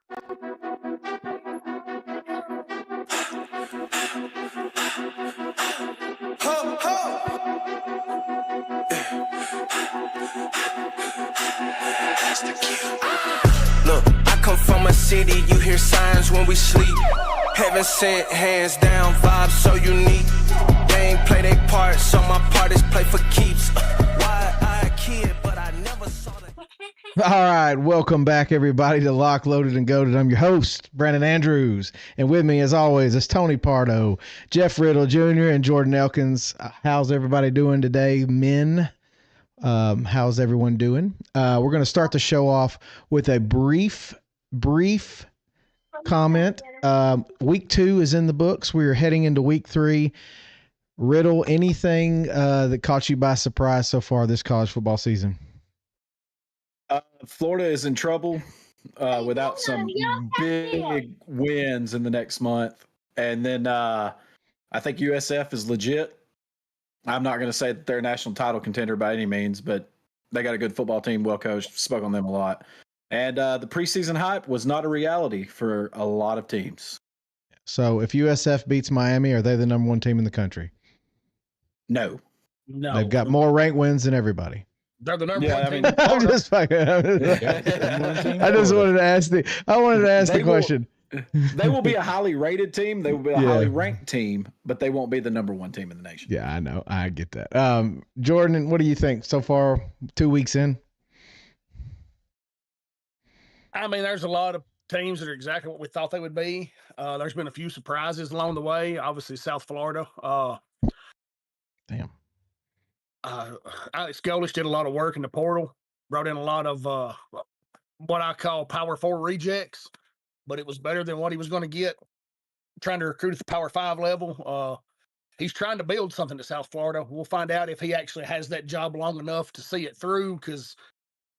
Ho, ho. Look, I come from a city, you hear signs when we sleep. Heaven sent, hands down, vibes so unique. They ain't play their part, so my part is play for keeps. Why I a kid, but I never saw that. All right, welcome back, everybody, to Lock, Loaded, and Goated. I'm your host, Brandon Andrews, and with me, as always, is Tony Pardo, Jeff Riddle Jr., and Jordan Elkins. How's everybody doing today, men? How's everyone doing? We're going to start the show off with a brief comment. Week 2 is in the books. We are heading into week 3. Riddle, anything that caught you by surprise so far this college football season? Florida is in trouble without some big wins in the next month. And then I think USF is legit. I'm not going to say that they're a national title contender by any means, but they got a good football team, well coached, spoke on them a lot. And the preseason hype was not a reality for a lot of teams. So if USF beats Miami, are they the number 1 team in the country? No. They've got more ranked wins than everybody. They're the number 1 team. I'm just fucking. I just wanted to ask the question. They will be a highly rated team. They will be a highly ranked team, but they won't be the number 1 team in the nation. Yeah, I know. I get that. Jordan, what do you think so far? 2 weeks in. I mean, there's a lot of teams that are exactly what we thought they would be. There's been a few surprises along the way. Obviously, South Florida. Damn. Alex Golesh did a lot of work in the portal, brought in a lot of what I call Power 4 rejects, but it was better than what he was going to get trying to recruit at the Power 5 level. He's trying to build something to South Florida. We'll find out if he actually has that job long enough to see it through, because,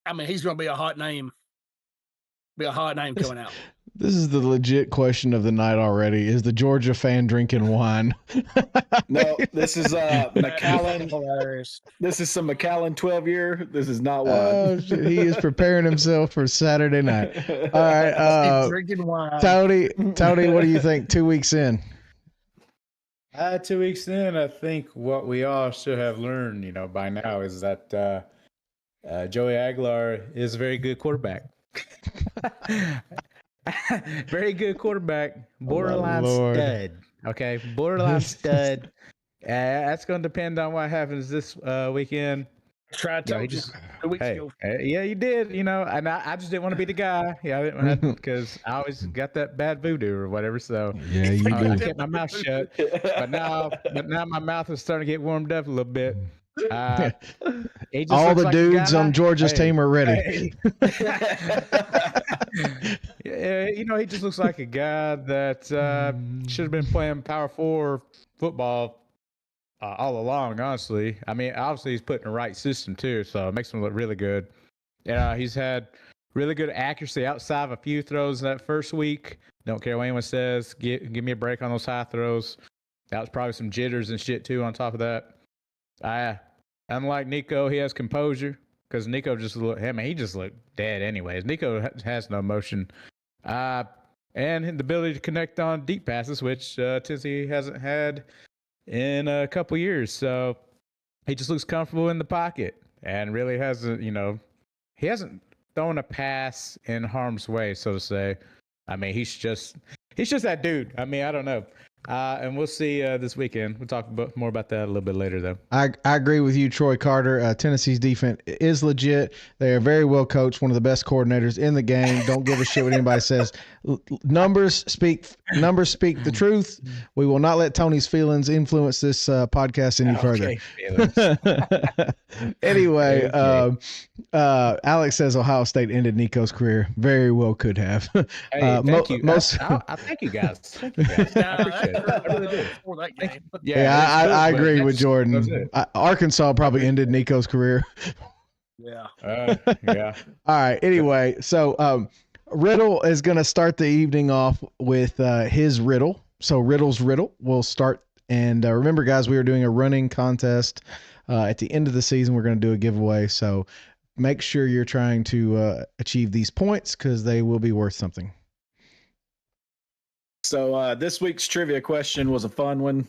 I mean, he's going to be a hot name. Coming out. This is the legit question of the night already. Is the Georgia fan drinking wine? No, this is Macallan. This is some Macallan 12-year. This is not wine. Oh, shit. He is preparing himself for Saturday night. All right. Drinking wine. Tony, what do you think 2 weeks in? 2 weeks in, I think what we all should have learned, by now is that Joey Aguilar is a very good quarterback. Very good quarterback, borderline stud. Okay, borderline stud. That's going to depend on what happens this weekend. Try to you. 2 weeks ago. Yeah, you did. And I just didn't want to be the guy. Yeah, because I always got that bad voodoo or whatever. So yeah, you do. I kept my mouth shut. But now my mouth is starting to get warmed up a little bit. All the dudes on Georgia's team are ready. He just looks like a guy that should have been playing Power 4 football all along, honestly. I mean, obviously he's put in the right system too, so it makes him look really good. He's had really good accuracy outside of a few throws that first week. Don't care what anyone says. Give me a break on those high throws. That was probably some jitters and shit too on top of that. Unlike Nico, he has composure, because Nico just looked, he just looked dead anyways. Nico has no emotion. And the ability to connect on deep passes, which Tennessee hasn't had in a couple years. So he just looks comfortable in the pocket and really hasn't, he hasn't thrown a pass in harm's way, so to say. I mean, he's just that dude. I mean, I don't know. And we'll see this weekend. We'll talk more about that a little bit later, though. I agree with you, Troy Carter. Tennessee's defense is legit. They are very well coached, one of the best coordinators in the game. Don't give a shit what anybody says. Numbers speak the truth. We will not let Tony's feelings influence this podcast any further. Anyway, Alex says Ohio State ended Nico's career. Very well could have. Hey, thank you. I thank you guys. Thank you guys. I appreciate it. I really do. I agree with Jordan. Arkansas probably ended Nico's career. Yeah. Yeah. All right. Anyway, so Riddle is going to start the evening off with his riddle. So Riddle's riddle will start. And remember, guys, we are doing a running contest. At the end of the season, we're going to do a giveaway. So make sure you're trying to achieve these points, because they will be worth something. So this week's trivia question was a fun one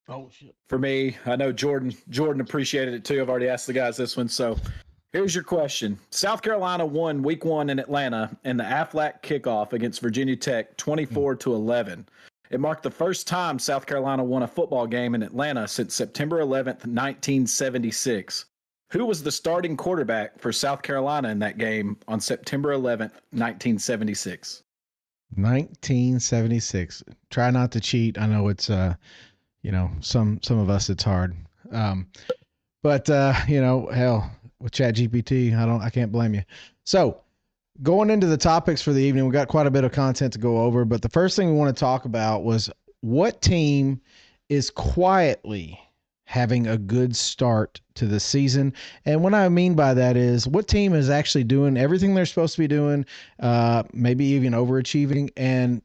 Oh shit. for me. I know Jordan appreciated it too. I've already asked the guys this one. So here's your question. South Carolina won week 1 in Atlanta in the Aflac kickoff against Virginia Tech 24-11. It marked the first time South Carolina won a football game in Atlanta since September 11th, 1976. Who was the starting quarterback for South Carolina in that game on September 11th, 1976? 1976. Try not to cheat. I know it's some of us it's hard. But hell, with ChatGPT, I can't blame you. So, going into the topics for the evening, we got quite a bit of content to go over, but the first thing we want to talk about was what team is quietly having a good start to the season. And what I mean by that is what team is actually doing everything they're supposed to be doing, maybe even overachieving, and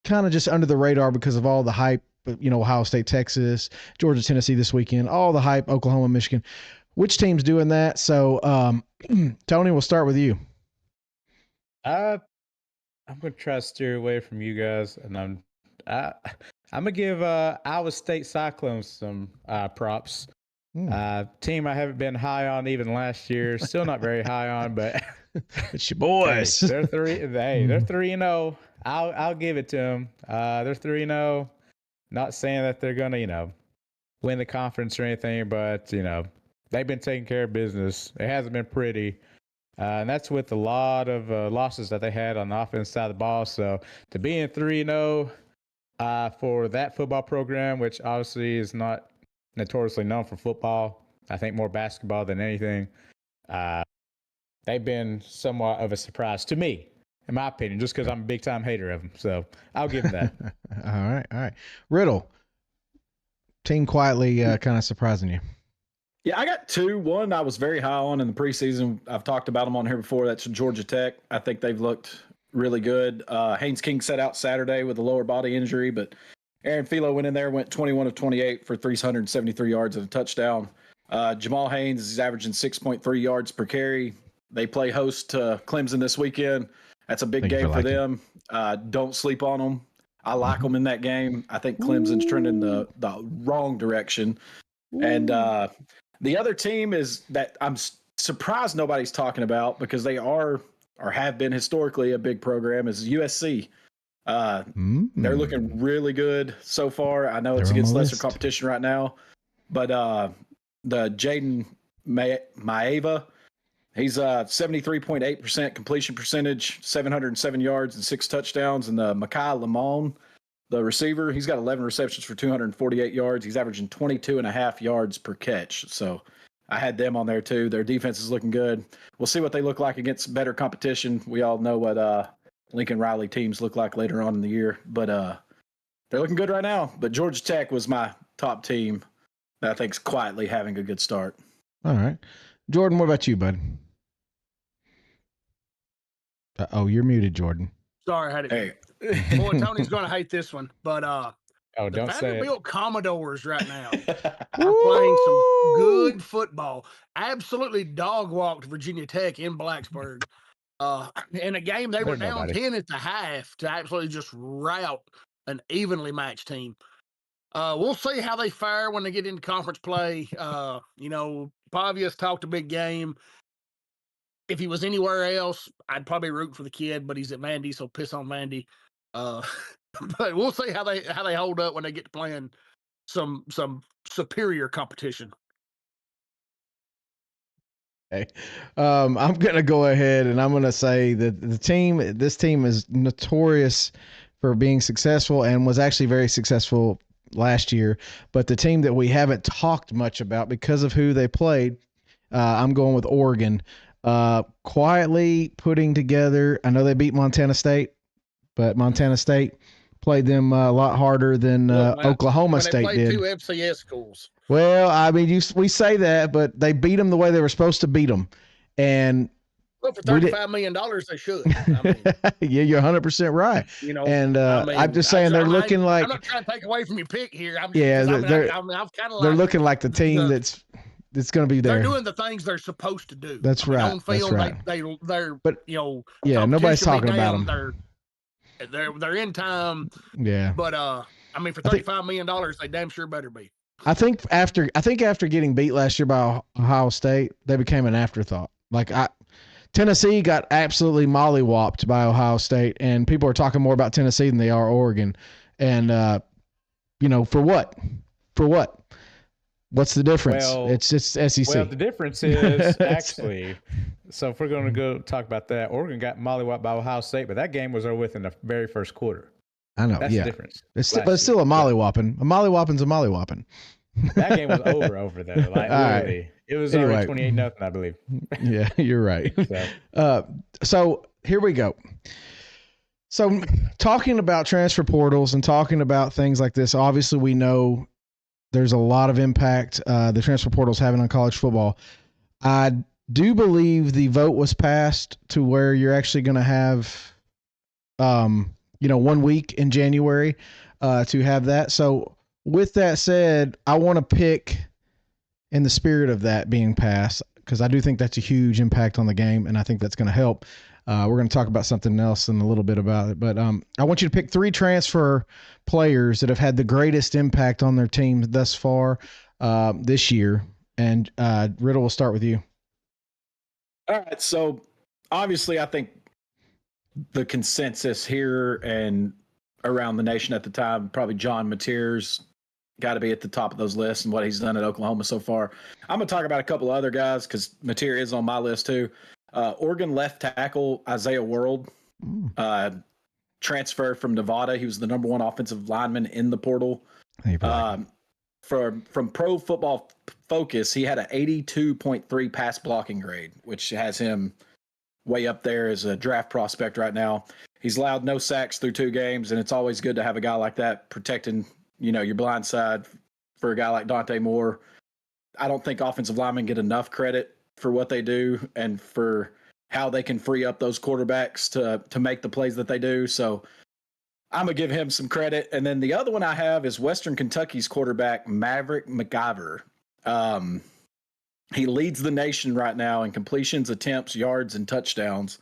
kind of just under the radar because of all the hype, Ohio State, Texas, Georgia, Tennessee this weekend, all the hype, Oklahoma, Michigan. Which team's doing that? So, Tony, we'll start with you. I'm gonna try to steer away from you guys, and I'm gonna give Iowa State Cyclones some props. Team I haven't been high on even last year. Still not very high on, but it's your boys. Hey, they're 3-0. I'll give it to them. They're 3-0. Not saying that they're gonna win the conference or anything, but they've been taking care of business. It hasn't been pretty. And that's with a lot of losses that they had on the offense side of the ball. So to be in 3-0 for that football program, which obviously is not notoriously known for football, I think more basketball than anything, they've been somewhat of a surprise to me, in my opinion, just because I'm a big-time hater of them. So I'll give them that. All right. Riddle, team quietly kind of surprising you. Yeah, I got 2. One I was very high on in the preseason. I've talked about them on here before. That's Georgia Tech. I think they've looked really good. Haynes King sat out Saturday with a lower body injury, but Aaron Philo went in there, went 21 of 28 for 373 yards and a touchdown. Jamal Haynes is averaging 6.3 yards per carry. They play host to Clemson this weekend. That's a big game for them. Don't sleep on them. I like them in that game. I think Clemson's trending the wrong direction. And the other team is that I'm surprised nobody's talking about because they are or have been historically a big program is USC. They're looking really good so far. I know it's against lesser competition right now, but the Jaden Maeva, he's 73.8% completion percentage, 707 yards and 6 touchdowns. And the Mekhi Lamone, the receiver, he's got 11 receptions for 248 yards. He's averaging 22.5 yards per catch. So I had them on there too. Their defense is looking good. We'll see what they look like against better competition. We all know what Lincoln Riley teams look like later on in the year, but they're looking good right now. But Georgia Tech was my top team that I think's quietly having a good start. All right. Jordan, what about you, bud? Oh, you're muted, Jordan. Sorry, I had it. Hey. Boy, Tony's going to hate this one, but the don't say it. Vanderbilt Commodores right now are playing some good football. Absolutely dog walked Virginia Tech in Blacksburg. In a game they were down 10 at the half to absolutely just rout an evenly matched team. We'll see how they fare when they get into conference play. Pavia's talked a big game. If he was anywhere else, I'd probably root for the kid, but he's at Vandy, so piss on Vandy. But we'll see how they hold up when they get to playing some superior competition. Okay. I'm gonna go ahead and I'm gonna say that this team is notorious for being successful and was actually very successful last year. But the team that we haven't talked much about because of who they played, I'm going with Oregon. Quietly putting together. I know they beat Montana State, but Montana State played them a lot harder than Oklahoma State did. 2 FCS schools. Well, I mean, we say that, but they beat them the way they were supposed to beat them, and well, for $35 million, they should. I mean, yeah, you're 100% right. And I'm just saying they're looking like. I'm not trying to take away from your pick here. They're looking like the team that's going to be there. They're doing the things they're supposed to do. That's right. On field, that's right. they're but nobody's talking about them. They're in time, Yeah. but I mean, for $35 million, they damn sure better be. I think after getting beat last year by Ohio State, they became an afterthought. Like Tennessee got absolutely mollywopped by Ohio State, and people are talking more about Tennessee than they are Oregon. And for what? For what? What's the difference? Well, it's just SEC. Well, the difference is actually. So if we're going to go talk about that, Oregon got mollywopped by Ohio State, but that game was over with in the very first quarter. I know. That's the difference. But it's still a mollywopping. A mollywopping's a mollywopping. That game was over though. Like literally, right. It was already 28-0, I believe. Yeah, you're right. So here we go. So talking about transfer portals and talking about things like this, obviously we know there's a lot of impact the transfer portal is having on college football. I do believe the vote was passed to where you're actually going to have, 1 week in January to have that. So with that said, I want to pick in the spirit of that being passed, because I do think that's a huge impact on the game, and I think that's going to help. We're going to talk about something else in a little bit about it, but I want you to pick 3 transfer players that have had the greatest impact on their team thus far this year. And Riddle, will start with you. All right. So obviously, I think the consensus here and around the nation at the time, probably John Mateer's got to be at the top of those lists and what he's done at Oklahoma so far. I'm going to talk about a couple of other guys because Mateer is on my list too. Oregon left tackle Isaiah World transferred from Nevada. He was the number 1 offensive lineman in the portal. From Pro Football Focus, he had an 82.3 pass blocking grade, which has him way up there as a draft prospect right now. He's allowed no sacks through 2 games, and it's always good to have a guy like that protecting, your blind side for a guy like Dante Moore. I don't think offensive linemen get enough credit for what they do and for how they can free up those quarterbacks to make the plays that they do. So I'm going to give him some credit. And then the other one I have is Western Kentucky's quarterback, Maverick McIver. He leads the nation right now in completions, attempts, yards, and touchdowns.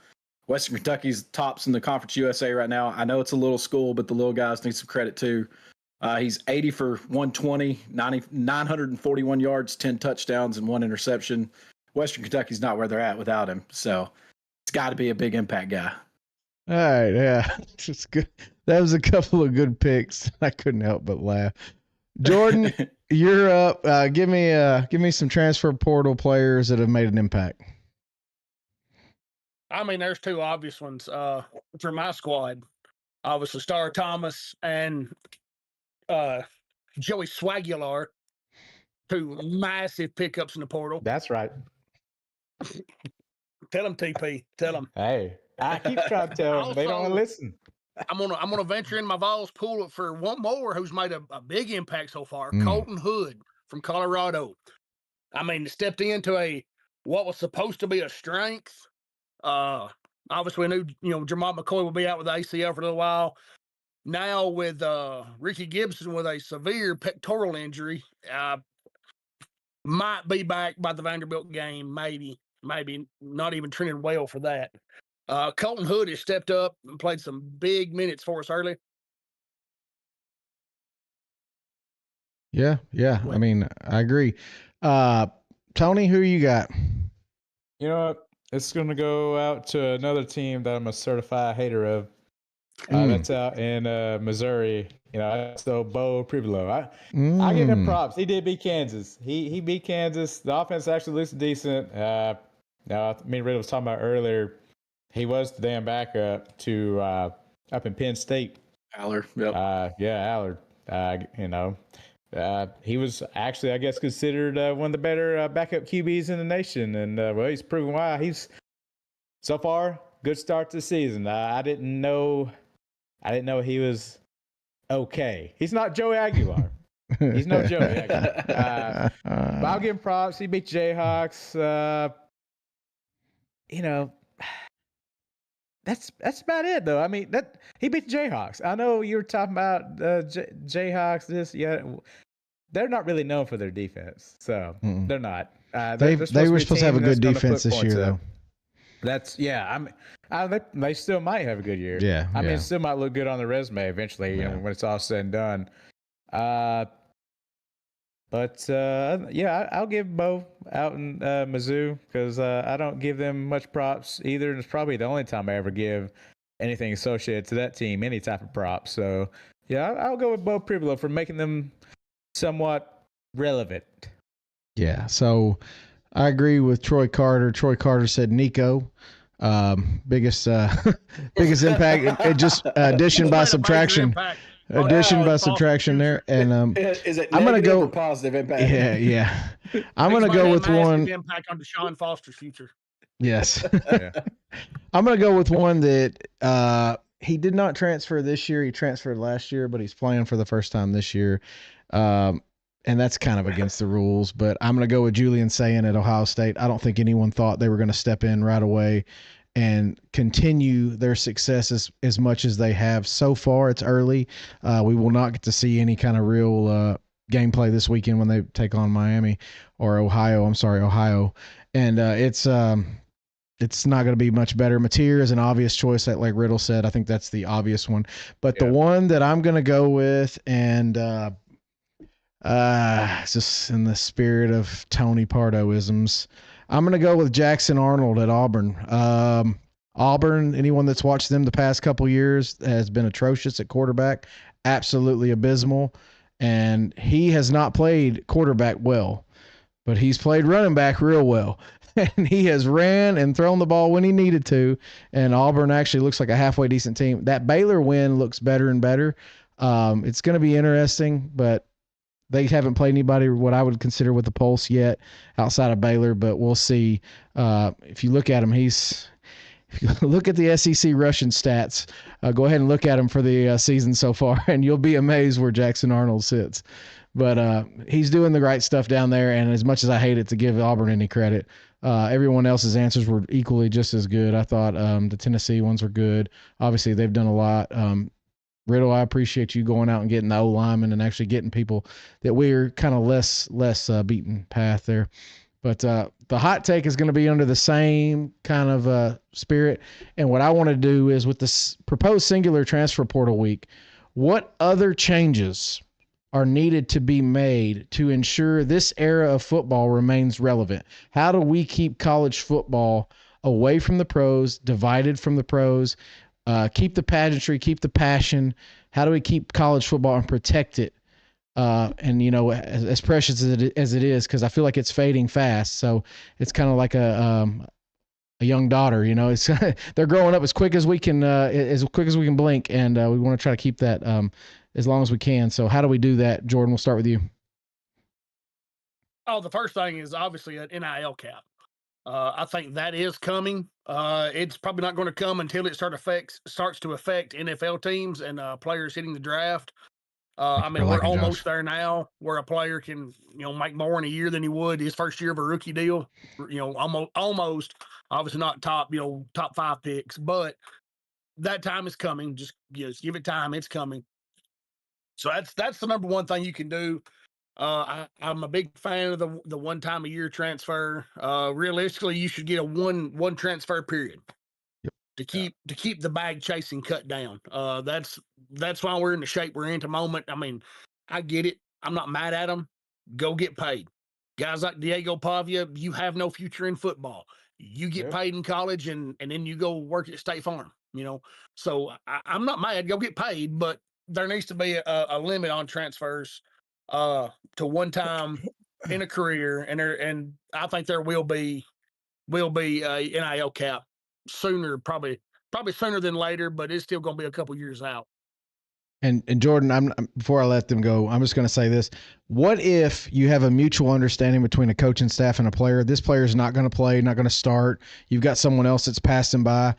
Western Kentucky's tops in the Conference USA right now. I know it's a little school, but the little guys need some credit too. He's 80 for 120, 941 yards, 10 touchdowns, and 1 interception. Western Kentucky's not where they're at without him. So it's got to be a big impact guy. All right. Yeah. It's good. That was a couple of good picks. I couldn't help but laugh. Jordan, you're up. Give me some transfer portal players that have made an impact. I mean, there's 2 obvious ones for my squad. Obviously, Star Thomas and Joey Swagular, 2 massive pickups in the portal. That's right. Tell them, TP. Tell them. Hey, I keep trying to tell them. They don't want to listen. I'm gonna venture in my Vols pool for one more who's made a big impact so far. Colton Hood from Colorado. I mean, stepped into what was supposed to be a strength. Obviously, we knew Jermont McCoy will be out with the ACL for a little while. Now with Ricky Gibson with a severe pectoral injury, might be back by the Vanderbilt game. Maybe not even trending well for that. Colton Hood has stepped up and played some big minutes for us early. Yeah. I mean, I agree. Tony, who you got? You know what? It's going to go out to another team that I'm a certified hater of. That's out in Missouri. So Bo Pribolo. I give him props. He did beat Kansas. He beat Kansas. The offense actually looks decent. Now, me and Riddle was talking about earlier. He was the damn backup to up in Penn State. Allard. Yep. Allard. He was actually, I guess, considered one of the better backup QBs in the nation, and he's proven why. He's so far good start to the season. I didn't know he was okay. He's not Joey Aguilar. He's no Joey Aguilar. But I'll give him props. He beat Jayhawks. That's about it, though. I mean, he beat the Jayhawks. I know you were talking about Jayhawks. They're not really known for their defense, so they're not. They were supposed to have a good defense this year, though. That's they still might have a good year. Yeah, I mean, yeah. it still might look good on the resume eventually, you know, when it's all said and done. I'll give Bo out in Mizzou because I don't give them much props either. And it's probably the only time I ever give anything associated to that team any type of props. So yeah, I'll go with Bo Pribolo for making them somewhat relevant. Yeah, so I agree with Troy Carter. Troy Carter said Nico. Biggest biggest impact. It just addition by subtraction. Addition by subtraction there, and is it I'm gonna negative go or positive impact? Yeah. I'm gonna go with one impact on Deshaun Foster's future. Yes. Yeah. I'm gonna go with one that he did not transfer this year. He transferred last year, but he's playing for the first time this year. And that's kind of against the rules, but I'm going to go with Julian Sayin at Ohio State. I don't think anyone thought they were going to step in right away and continue their success as much as they have so far. It's early. We will not get to see any kind of real gameplay this weekend when they take on Miami or Ohio. I'm sorry, Ohio. And it's not going to be much better. Mateer is an obvious choice, like Riddle said. I think that's the obvious one. But the one that I'm going to go with, and it's just in the spirit of Tony Pardo-isms, I'm going to go with Jackson Arnold at Auburn. Auburn, anyone that's watched them the past couple years, has been atrocious at quarterback, absolutely abysmal. And he has not played quarterback well, but he's played running back real well. And he has ran and thrown the ball when he needed to. And Auburn actually looks like a halfway decent team. That Baylor win looks better and better. It's going to be interesting, but they haven't played anybody what I would consider with the pulse yet outside of Baylor, but we'll see. If you look at him, if you look at the SEC rushing stats, go ahead and look at him for the season so far, and you'll be amazed where Jackson Arnold sits. But he's doing the right stuff down there, and as much as I hate it to give Auburn any credit, everyone else's answers were equally just as good. I thought the Tennessee ones were good. Obviously, they've done a lot. Riddle, I appreciate you going out and getting the O linemen and actually getting people that we're kind of less beaten path there. But the hot take is going to be under the same kind of spirit. And what I want to do is with this proposed singular transfer portal week, what other changes are needed to be made to ensure this era of football remains relevant? How do we keep college football away from the pros, divided from the pros, keep the pageantry, keep the passion? How do we keep college football and protect it? And, you know, as precious as it is, because I feel like it's fading fast. So it's kind of like a young daughter, you know, it's they're growing up as quick as we can blink. And we want to try to keep that as long as we can. So how do we do that? Jordan, we'll start with you. Oh, the first thing is obviously an NIL cap. I think that is coming. It's probably not going to come until it starts to affect NFL teams and players hitting the draft. I mean, we're almost there now, where a player can, you know, make more in a year than he would his first year of a rookie deal. You know, almost. Obviously not top 5 picks, but that time is coming. Just give it time; it's coming. So that's the number one thing you can do. I'm a big fan of the one time a year transfer. Realistically, you should get a one transfer period to keep the bag chasing cut down. That's why we're in the shape we're in at the moment. I mean, I get it. I'm not mad at them. Go get paid. Guys like Diego Pavia, you have no future in football. You get paid in college and then you go work at State Farm, you know. So I'm not mad. Go get paid, but there needs to be a limit on transfers to one time in a career, and I think there will be a NIL cap sooner, probably sooner than later, but it's still going to be a couple years out. And Jordan, before I let them go, I'm just going to say this. What if you have a mutual understanding between a coaching staff and a player? This player is not going to play, not going to start. You've got someone else that's passing by.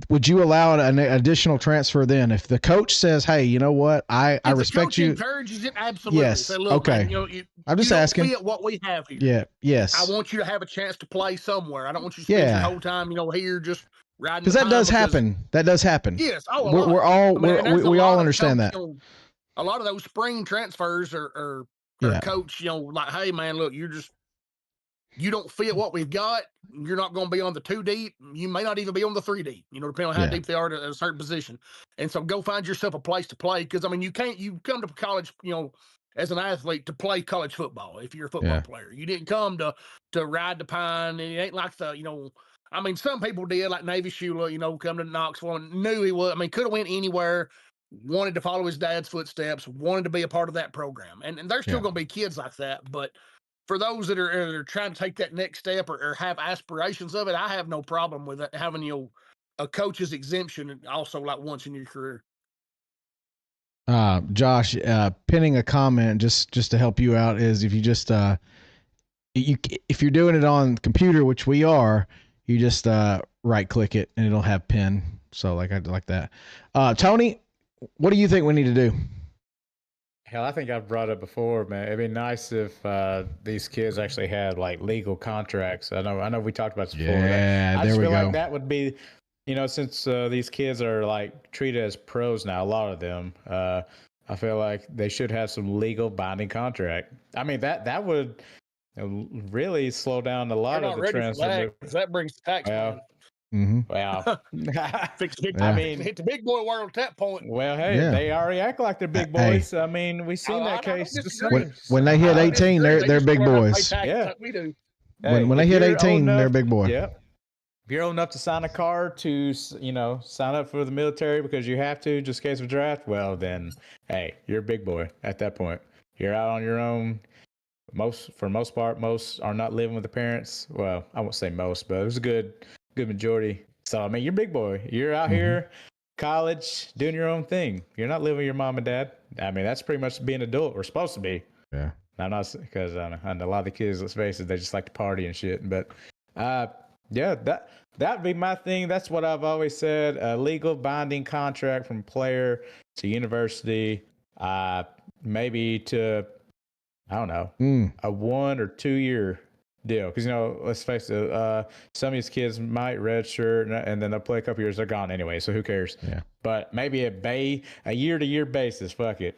Would you allow an additional transfer then? If the coach says, hey, you know what? I respect you. Encourages it, absolutely. Yes. Say, look, okay. Man, I'm just asking. Fit what we have here. Yeah. Yes. I want you to have a chance to play somewhere. I don't want you to spend the whole time, here just riding. Because that does happen. That does happen. Yes. We all understand that. A lot of those spring transfers are coach, like, hey man, look, you're just you don't fit what we've got, you're not going to be on the 2 deep. You may not even be on the 3 deep, depending on how deep they are at a certain position. And so go find yourself a place to play. Cause I mean, you come to college, as an athlete to play college football. If you're a football player, you didn't come to ride the pine. And it ain't like I mean, some people did, like Navy Shula, come to Knoxville and knew he was, could have went anywhere, wanted to follow his dad's footsteps, wanted to be a part of that program. And there's still going to be kids like that. But for those that are trying to take that next step or have aspirations of it, I have no problem with it, having, a coach's exemption also like once in your career. Josh, pinning a comment just to help you out is if you just if you're doing it on computer, which we are, you just right click it and it'll have pin. So like I like that. Tony, what do you think we need to do? Hell, I think I've brought it before, man. It'd be nice if these kids actually had like legal contracts. I know we talked about this before. Yeah, I just there we feel go. like that would be, since these kids are like treated as pros now, a lot of them, I feel like they should have some legal binding contract. I mean, that would really slow down a lot of the transfer. That brings the tax money. Wow. I mean, hit the big boy world at that point. Well, hey, they already act like they're big boys. I mean, we've seen that case. When they hit 18, they're big boys. Yeah, like we do. When they hit 18, they're big boy. Yeah. If you're old enough to sign a card to, sign up for the military because you have to, just in case of draft, well, then, hey, you're a big boy at that point. You're out on your own. For the most part, most are not living with the parents. Well, I won't say most, but there's a good majority. So, I mean, you're a big boy. You're out here, college, doing your own thing. You're not living with your mom and dad. I mean, that's pretty much being an adult. We're supposed to be. Yeah. I'm not, because I know a lot of the kids, let's face it, they just like to party and shit. But, yeah, that'd be my thing. That's what I've always said. A legal binding contract from player to university, maybe to, I don't know, a 1 or 2 year deal. Because, let's face it, some of these kids might redshirt and then they'll play a couple years. They're gone anyway, so who cares? Yeah. But maybe a year-to-year basis, fuck it.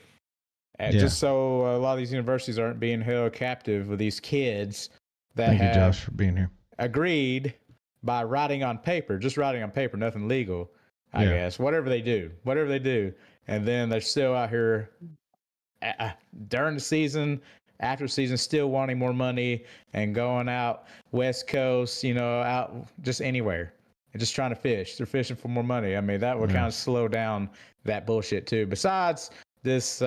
And just so a lot of these universities aren't being held captive with these kids that Thank you, Josh, for being here. Agreed by writing on paper, just writing on paper, nothing legal, I guess. Whatever they do. And then they're still out here during the season, after season, still wanting more money and going out West Coast, out just anywhere and just trying to fish. They're fishing for more money. I mean, that would kind of slow down that bullshit too. Besides this,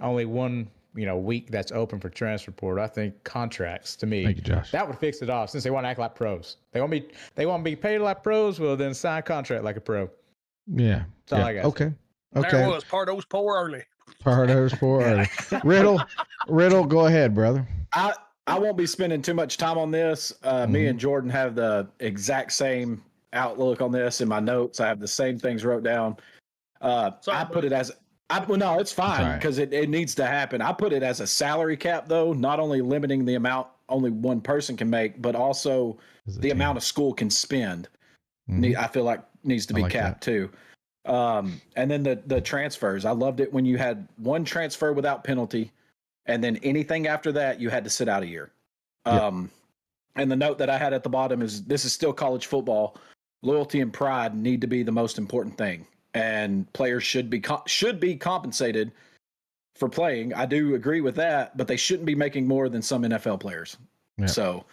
only one, week that's open for transfer portal. I think contracts, to me, Thank you, Josh, that would fix it all. Since they want to act like pros, they want to be paid like pros. Well, then sign a contract like a pro. Yeah. That's all I got. Okay. There was Pardo's poor early. Pardo's poor early. Riddle, go ahead, brother. I won't be spending too much time on this. Me and Jordan have the exact same outlook on this in my notes. I have the same things wrote down. I put it as no, it's fine because it needs to happen. I put it as a salary cap, though, not only limiting the amount only one person can make, but also the amount a school can spend. I feel like needs to be capped too. And then the transfers. I loved it when you had one transfer without penalty, and then anything after that you had to sit out a year. And the note that I had at the bottom is this is still college football. Loyalty and pride need to be the most important thing. And players should be compensated for playing. I do agree with that, but they shouldn't be making more than some NFL players. Yeah. So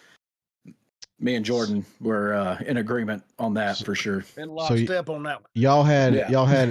me and Jordan were in agreement on that for sure. And lockstep on that one. Y'all had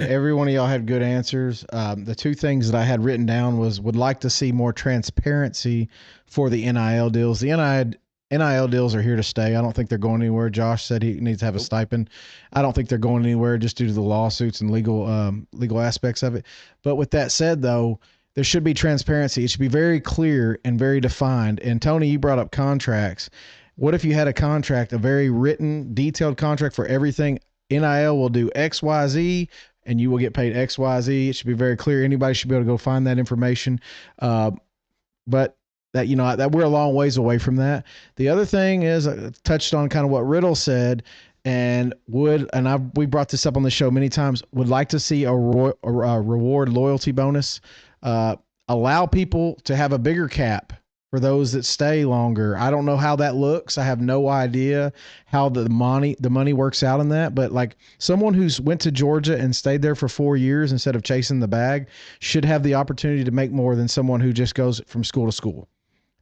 every one of y'all had good answers. The two things that I had written down would like to see more transparency for the NIL deals. The NIL deals are here to stay. I don't think they're going anywhere. Josh said he needs to have a stipend. I don't think they're going anywhere just due to the lawsuits and legal aspects of it. But with that said, though, there should be transparency. It should be very clear and very defined. And Tony, you brought up contracts. What if you had a contract, a very written, detailed contract for everything? NIL will do X, Y, Z, and you will get paid X, Y, Z. It should be very clear. Anybody should be able to go find that information. But that we're a long ways away from that. The other thing is I touched on kind of what Riddle said, and we brought this up on the show many times. Would like to see a reward loyalty bonus, allow people to have a bigger cap for those that stay longer. I don't know how that looks. I have no idea how the money works out in that. But like someone who's went to Georgia and stayed there for 4 years instead of chasing the bag should have the opportunity to make more than someone who just goes from school to school.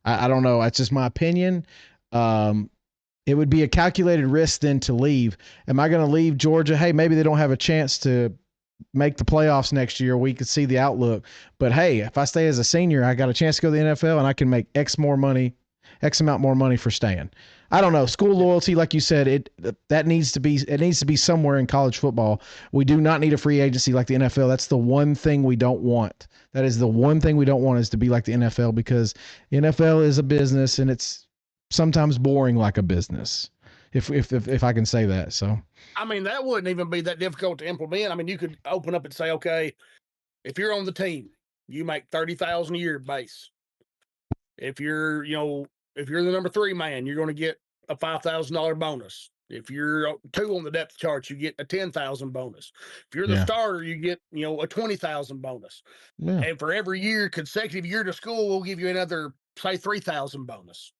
I don't know. It's just my opinion. It would be a calculated risk then to leave. Am I going to leave Georgia? Hey, maybe they don't have a chance to make the playoffs next year. We could see the outlook. But hey, if I stay as a senior, I got a chance to go to the NFL and I can make X amount more money for staying. I don't know. School loyalty, like you said, it needs to be somewhere in college football. We do not need a free agency like the NFL. That's the one thing we don't want. That is the one thing we don't want, is to be like the NFL, because the NFL is a business and it's sometimes boring like a business, if I can say that. So I mean, that wouldn't even be that difficult to implement. I mean, you could open up and say, okay, if you're on the team, you make $30,000 a year base. If you're the number 3 man, you're going to get a $5,000 bonus. If you're 2 on the depth chart, you get a $10,000 bonus. If you're the starter, you get a $20,000 bonus. Yeah. And for every consecutive year to school, we'll give you another, say, $3,000 bonus.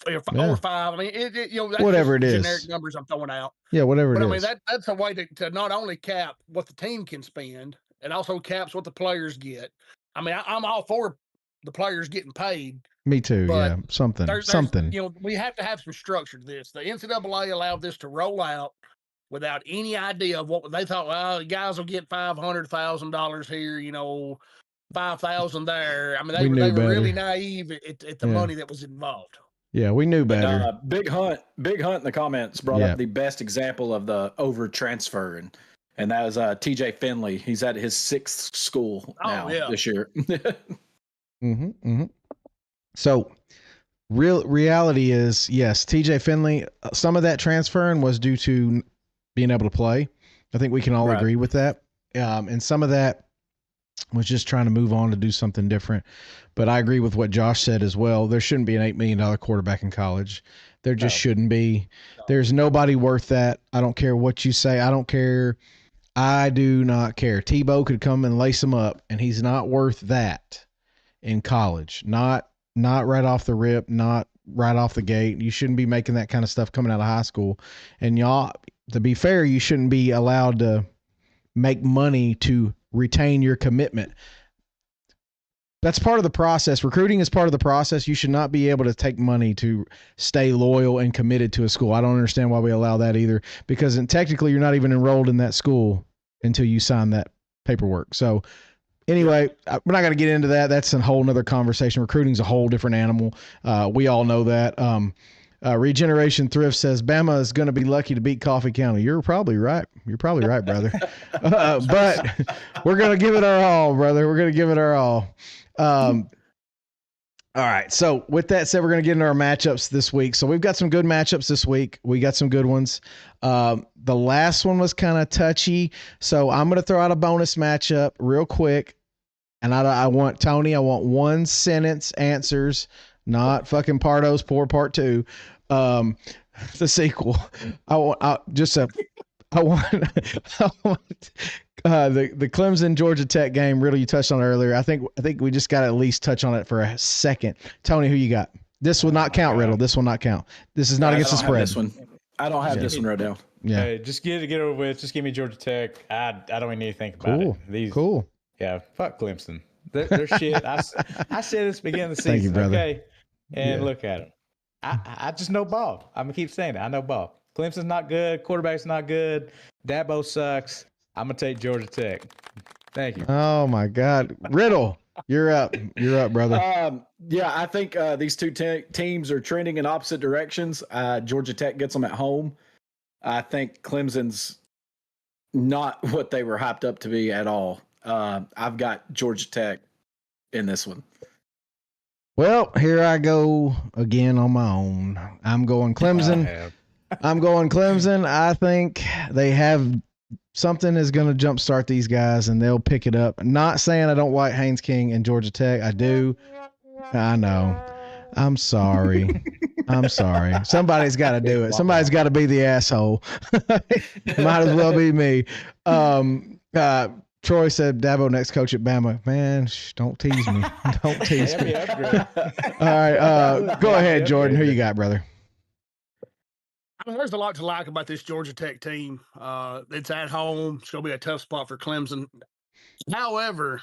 Or 5. I mean, that's whatever it is. Generic numbers I'm throwing out. Yeah, whatever but it I is. mean, that's a way to not only cap what the team can spend, and also caps what the players get. I mean, I'm all for the players getting paid. Me too. Yeah, something. We have to have some structure to this. The NCAA allowed this to roll out without any idea of what they thought. Well, the guys will get $500,000 here, $5,000 there. I mean, they were really naive at the money that was involved. Yeah, we knew better. Big Hunt in the comments brought up the best example of the over transfer, and that was TJ Finley. He's at his 6th school now this year. So reality is, yes, TJ Finley, some of that transferring was due to being able to play. I think we can all agree with that. And some of that was just trying to move on to do something different. But I agree with what Josh said as well. There shouldn't be an $8 million quarterback in college. There just shouldn't be. No. There's nobody worth that. I don't care what you say. I don't care. I do not care. Tebow could come and lace him up, and he's not worth that in college. Not right off the rip, not right off the gate. You shouldn't be making that kind of stuff coming out of high school. And y'all, to be fair, you shouldn't be allowed to make money to retain your commitment. That's part of the process. Recruiting is part of the process. You should not be able to take money to stay loyal and committed to a school. I don't understand why we allow that either, because technically you're not even enrolled in that school until you sign that paperwork. So anyway, we're not going to get into that. That's a whole nother conversation. Recruiting is a whole different animal. We all know that. Regeneration Thrift says Bama is going to be lucky to beat Coffee County. You're probably right. You're probably right, brother. But we're going to give it our all, brother. We're going to give it our all. All right. So with that said, we're going to get into our matchups this week. So we've got some good matchups this week. We got some good ones. The last one was kind of touchy. So I'm going to throw out a bonus matchup real quick. And I want Tony, I want 1 sentence answers, not fucking Pardo's Poor Part 2. The sequel. I want the Clemson Georgia Tech game. Riddle, you touched on it earlier. I think we just got to at least touch on it for a second. Tony, who you got? This will not count, Riddle. This will not count. This is not against the spread. This one. I don't have this one wrote down. Yeah. Hey, just get it over with. Just give me Georgia Tech. I don't even need to think about it. Cool. Yeah, fuck Clemson. They're shit. I said this beginning of the season. Thank you, brother. Okay, and look at them. I just know ball. I'm gonna keep saying it. I know ball. Clemson's not good. Quarterback's not good. Dabo sucks. I'm gonna take Georgia Tech. Thank you. Oh my God, Riddle, you're up. You're up, brother. Yeah, I think these two teams are trending in opposite directions. Georgia Tech gets them at home. I think Clemson's not what they were hyped up to be at all. I've got Georgia Tech in this one. Well, here I go again on my own. I'm going Clemson. I'm going Clemson. I think they have something is going to jumpstart these guys, and they'll pick it up. Not saying I don't like Haynes King and Georgia Tech. I do. I know. I'm sorry. I'm sorry. Somebody's got to do it. Somebody's got to be the asshole. Might as well be me. Troy said Dabo next coach at Bama. Man, don't tease me. Don't tease That'd me. be upgrade. All right, go ahead, Jordan. Who you got, brother? I mean, there's a lot to like about this Georgia Tech team. It's at home. It's going to be a tough spot for Clemson. However,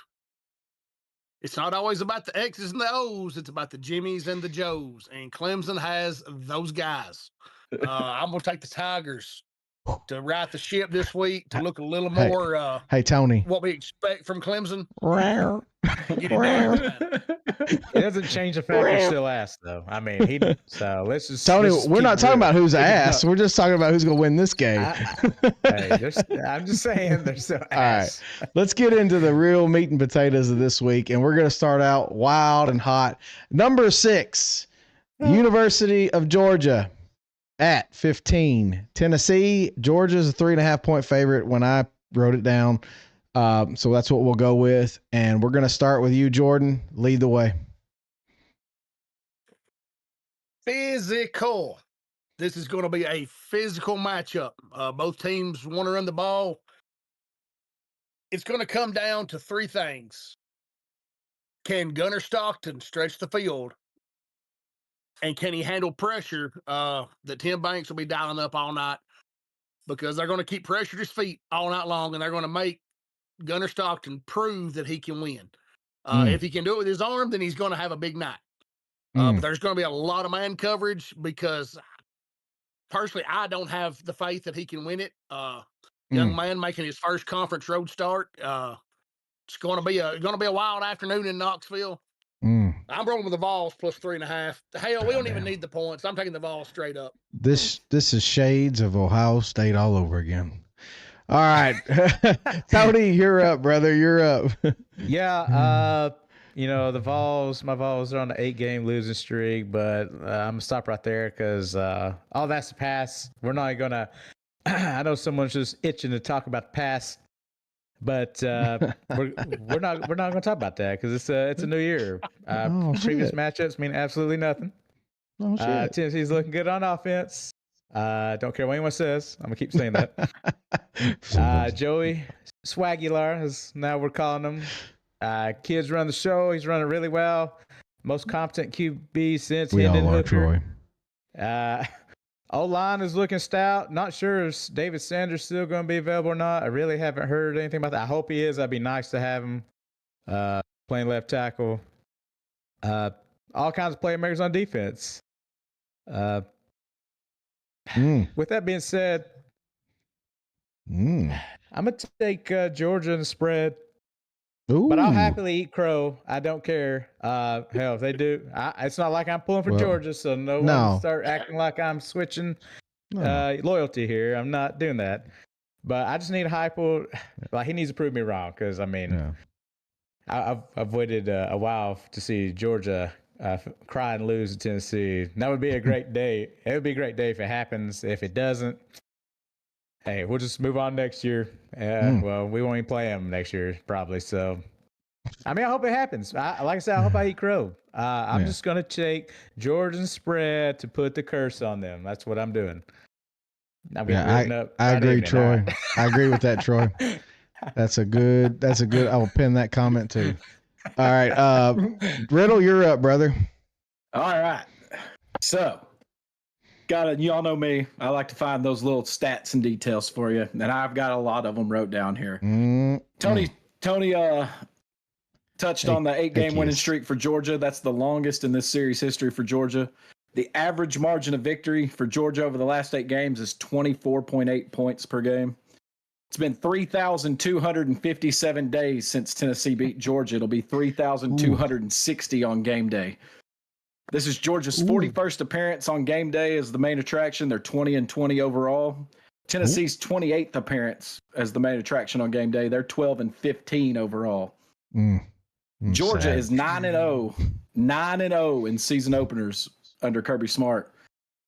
it's not always about the X's and the O's. It's about the Jimmies and the Joes. And Clemson has those guys. I'm going to take the Tigers to right the ship this week, to look a little more Hey, Tony. what we expect from Clemson. Get it done. It doesn't change the fact he's still ass, though. I mean, so let's just. Tony, let's just we're keep not it talking real. about who's Keep it ass. up. We're just talking about who's going to win this game. Hey, I'm just saying they're still ass. All right, let's get into the real meat and potatoes of this week, and we're going to start out wild and hot. Number 6, University of Georgia at 15. Tennessee, Georgia's a 3.5-point favorite when I wrote it down. So that's what we'll go with, and we're going to start with you, Jordan. Lead the way. Physical. This is going to be a physical matchup. Both teams want to run the ball. It's going to come down to 3 things. Can Gunnar Stockton stretch the field? And can he handle pressure that Tim Banks will be dialing up all night? Because they're going to keep pressure at his feet all night long, and they're going to make Gunnar Stockton prove that he can win. If he can do it with his arm, then he's going to have a big night. But there's going to be a lot of man coverage because, personally, I don't have the faith that he can win it. Young man making his first conference road start. It's going to be a wild afternoon in Knoxville. I'm rolling with the Vols plus 3.5. Hell, we don't even need the points. I'm taking the Vols straight up. This is shades of Ohio State all over again. All right, Tony, you're up, brother. You're up. Yeah, the Vols, my Vols are on an 8-game losing streak, but I'm gonna stop right there because all that's the past. We're not gonna. I know someone's just itching to talk about the past, but we're not gonna talk about that because it's a new year. Previous matchups mean absolutely nothing. Oh, shit. Tennessee's looking good on offense. Don't care what anyone says. I'm gonna keep saying that. Joey Swagular, as now we're calling him. Kids run the show. He's running really well. Most competent QB since Hendon Hooker. Troy. O-line is looking stout. Not sure if David Sanders still going to be available or not. I really haven't heard anything about that. I hope he is. That'd be nice to have him playing left tackle. All kinds of playmakers on defense. With that being said, I'm going to take Georgia in the spread. Ooh. But I'll happily eat crow. I don't care. Hell, if they do, it's not like I'm pulling for Georgia, so no one start acting like I'm switching loyalty here. I'm not doing that. But I just need Heupel. Like, he needs to prove me wrong because, I mean, I've waited a while to see Georgia cry and lose to Tennessee. That would be a great day. It would be a great day if it happens. If it doesn't, hey, we'll just move on next year. Well, we won't even play them next year, probably. So, I mean, I hope it happens. Like I said, I hope I eat crow. I'm just going to take Georgian spread to put the curse on them. That's what I'm doing. I agree, Troy. I agree with that, Troy. That's a good, I will pin that comment too. All right. Riddle, you're up, brother. All right. So, y'all know me. I like to find those little stats and details for you, and I've got a lot of them wrote down here. Tony touched on the 8-game winning streak for Georgia. That's the longest in this series history for Georgia. The average margin of victory for Georgia over the last 8 games is 24.8 points per game. It's been 3,257 days since Tennessee beat Georgia. It'll be 3,260 on game day. This is Georgia's 41st appearance on game day as the main attraction. They're 20-20 overall. Tennessee's 28th appearance as the main attraction on game day. They're 12-15 overall. Georgia is 9-0, 9-0 in season openers under Kirby Smart.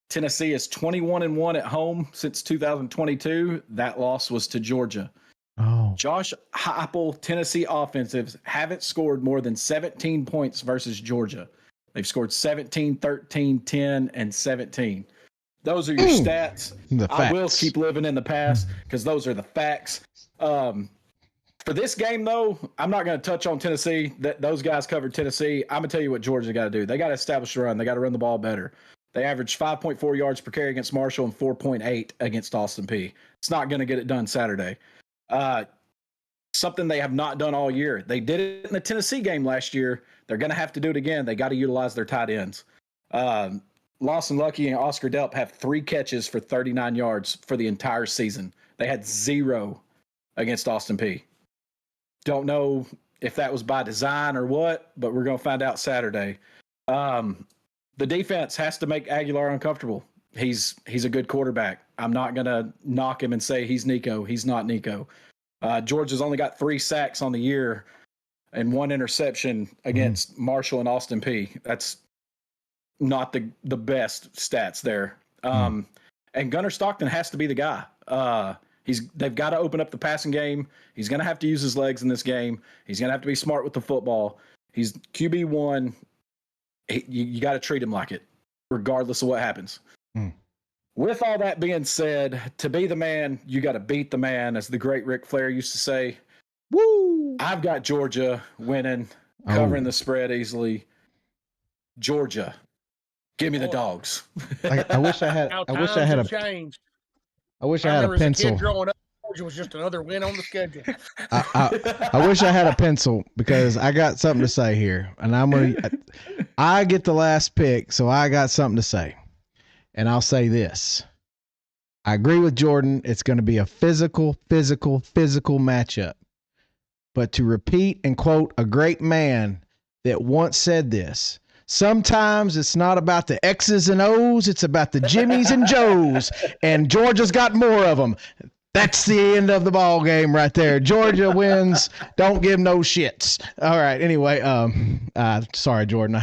Tennessee is 21-1 at home since 2022. That loss was to Georgia. Josh Heupel, Tennessee offensives haven't scored more than 17 points versus Georgia. They've scored 17, 13, 10, and 17. Those are your stats. I will keep living in the past because those are the facts. For this game, though, I'm not going to touch on Tennessee. Those guys covered Tennessee. I'm going to tell you what Georgia got to do. They got to establish a run. They got to run the ball better. They averaged 5.4 yards per carry against Marshall and 4.8 against Austin Peay. It's not going to get it done Saturday. Something they have not done all year. They did it in the Tennessee game last year. They're going to have to do it again. They got to utilize their tight ends. Lawson Lucky and Oscar Delp have 3 catches for 39 yards for the entire season. They had 0 against Austin Peay. Don't know if that was by design or what, but we're going to find out Saturday. The defense has to make Aguilar uncomfortable. He's a good quarterback. I'm not going to knock him and say he's Nico. He's not Nico. Georgia's only got 3 sacks on the year and 1 interception against Marshall and Austin Peay. That's not the best stats there. And Gunnar Stockton has to be the guy. They've got to open up the passing game. He's going to have to use his legs in this game. He's going to have to be smart with the football. He's QB1. You got to treat him like it, regardless of what happens. With all that being said, to be the man, you got to beat the man, as the great Ric Flair used to say. Woo! I've got Georgia winning, covering the spread easily. Georgia, give me the dogs. I wish I had. I wish I had a. Change. I wish I had a pencil. As a kid growing up, Georgia was just another win on the schedule. I wish I had a pencil because I got something to say here, and I get the last pick, so I got something to say, and I'll say this: I agree with Jordan. It's going to be a physical matchup. But to repeat and quote a great man that once said this. Sometimes it's not about the X's and O's, it's about the Jimmies and Joes, and Georgia's got more of them. That's the end of the ball game right there. Georgia wins. Don't give no shits. All right. Anyway, sorry, Jordan.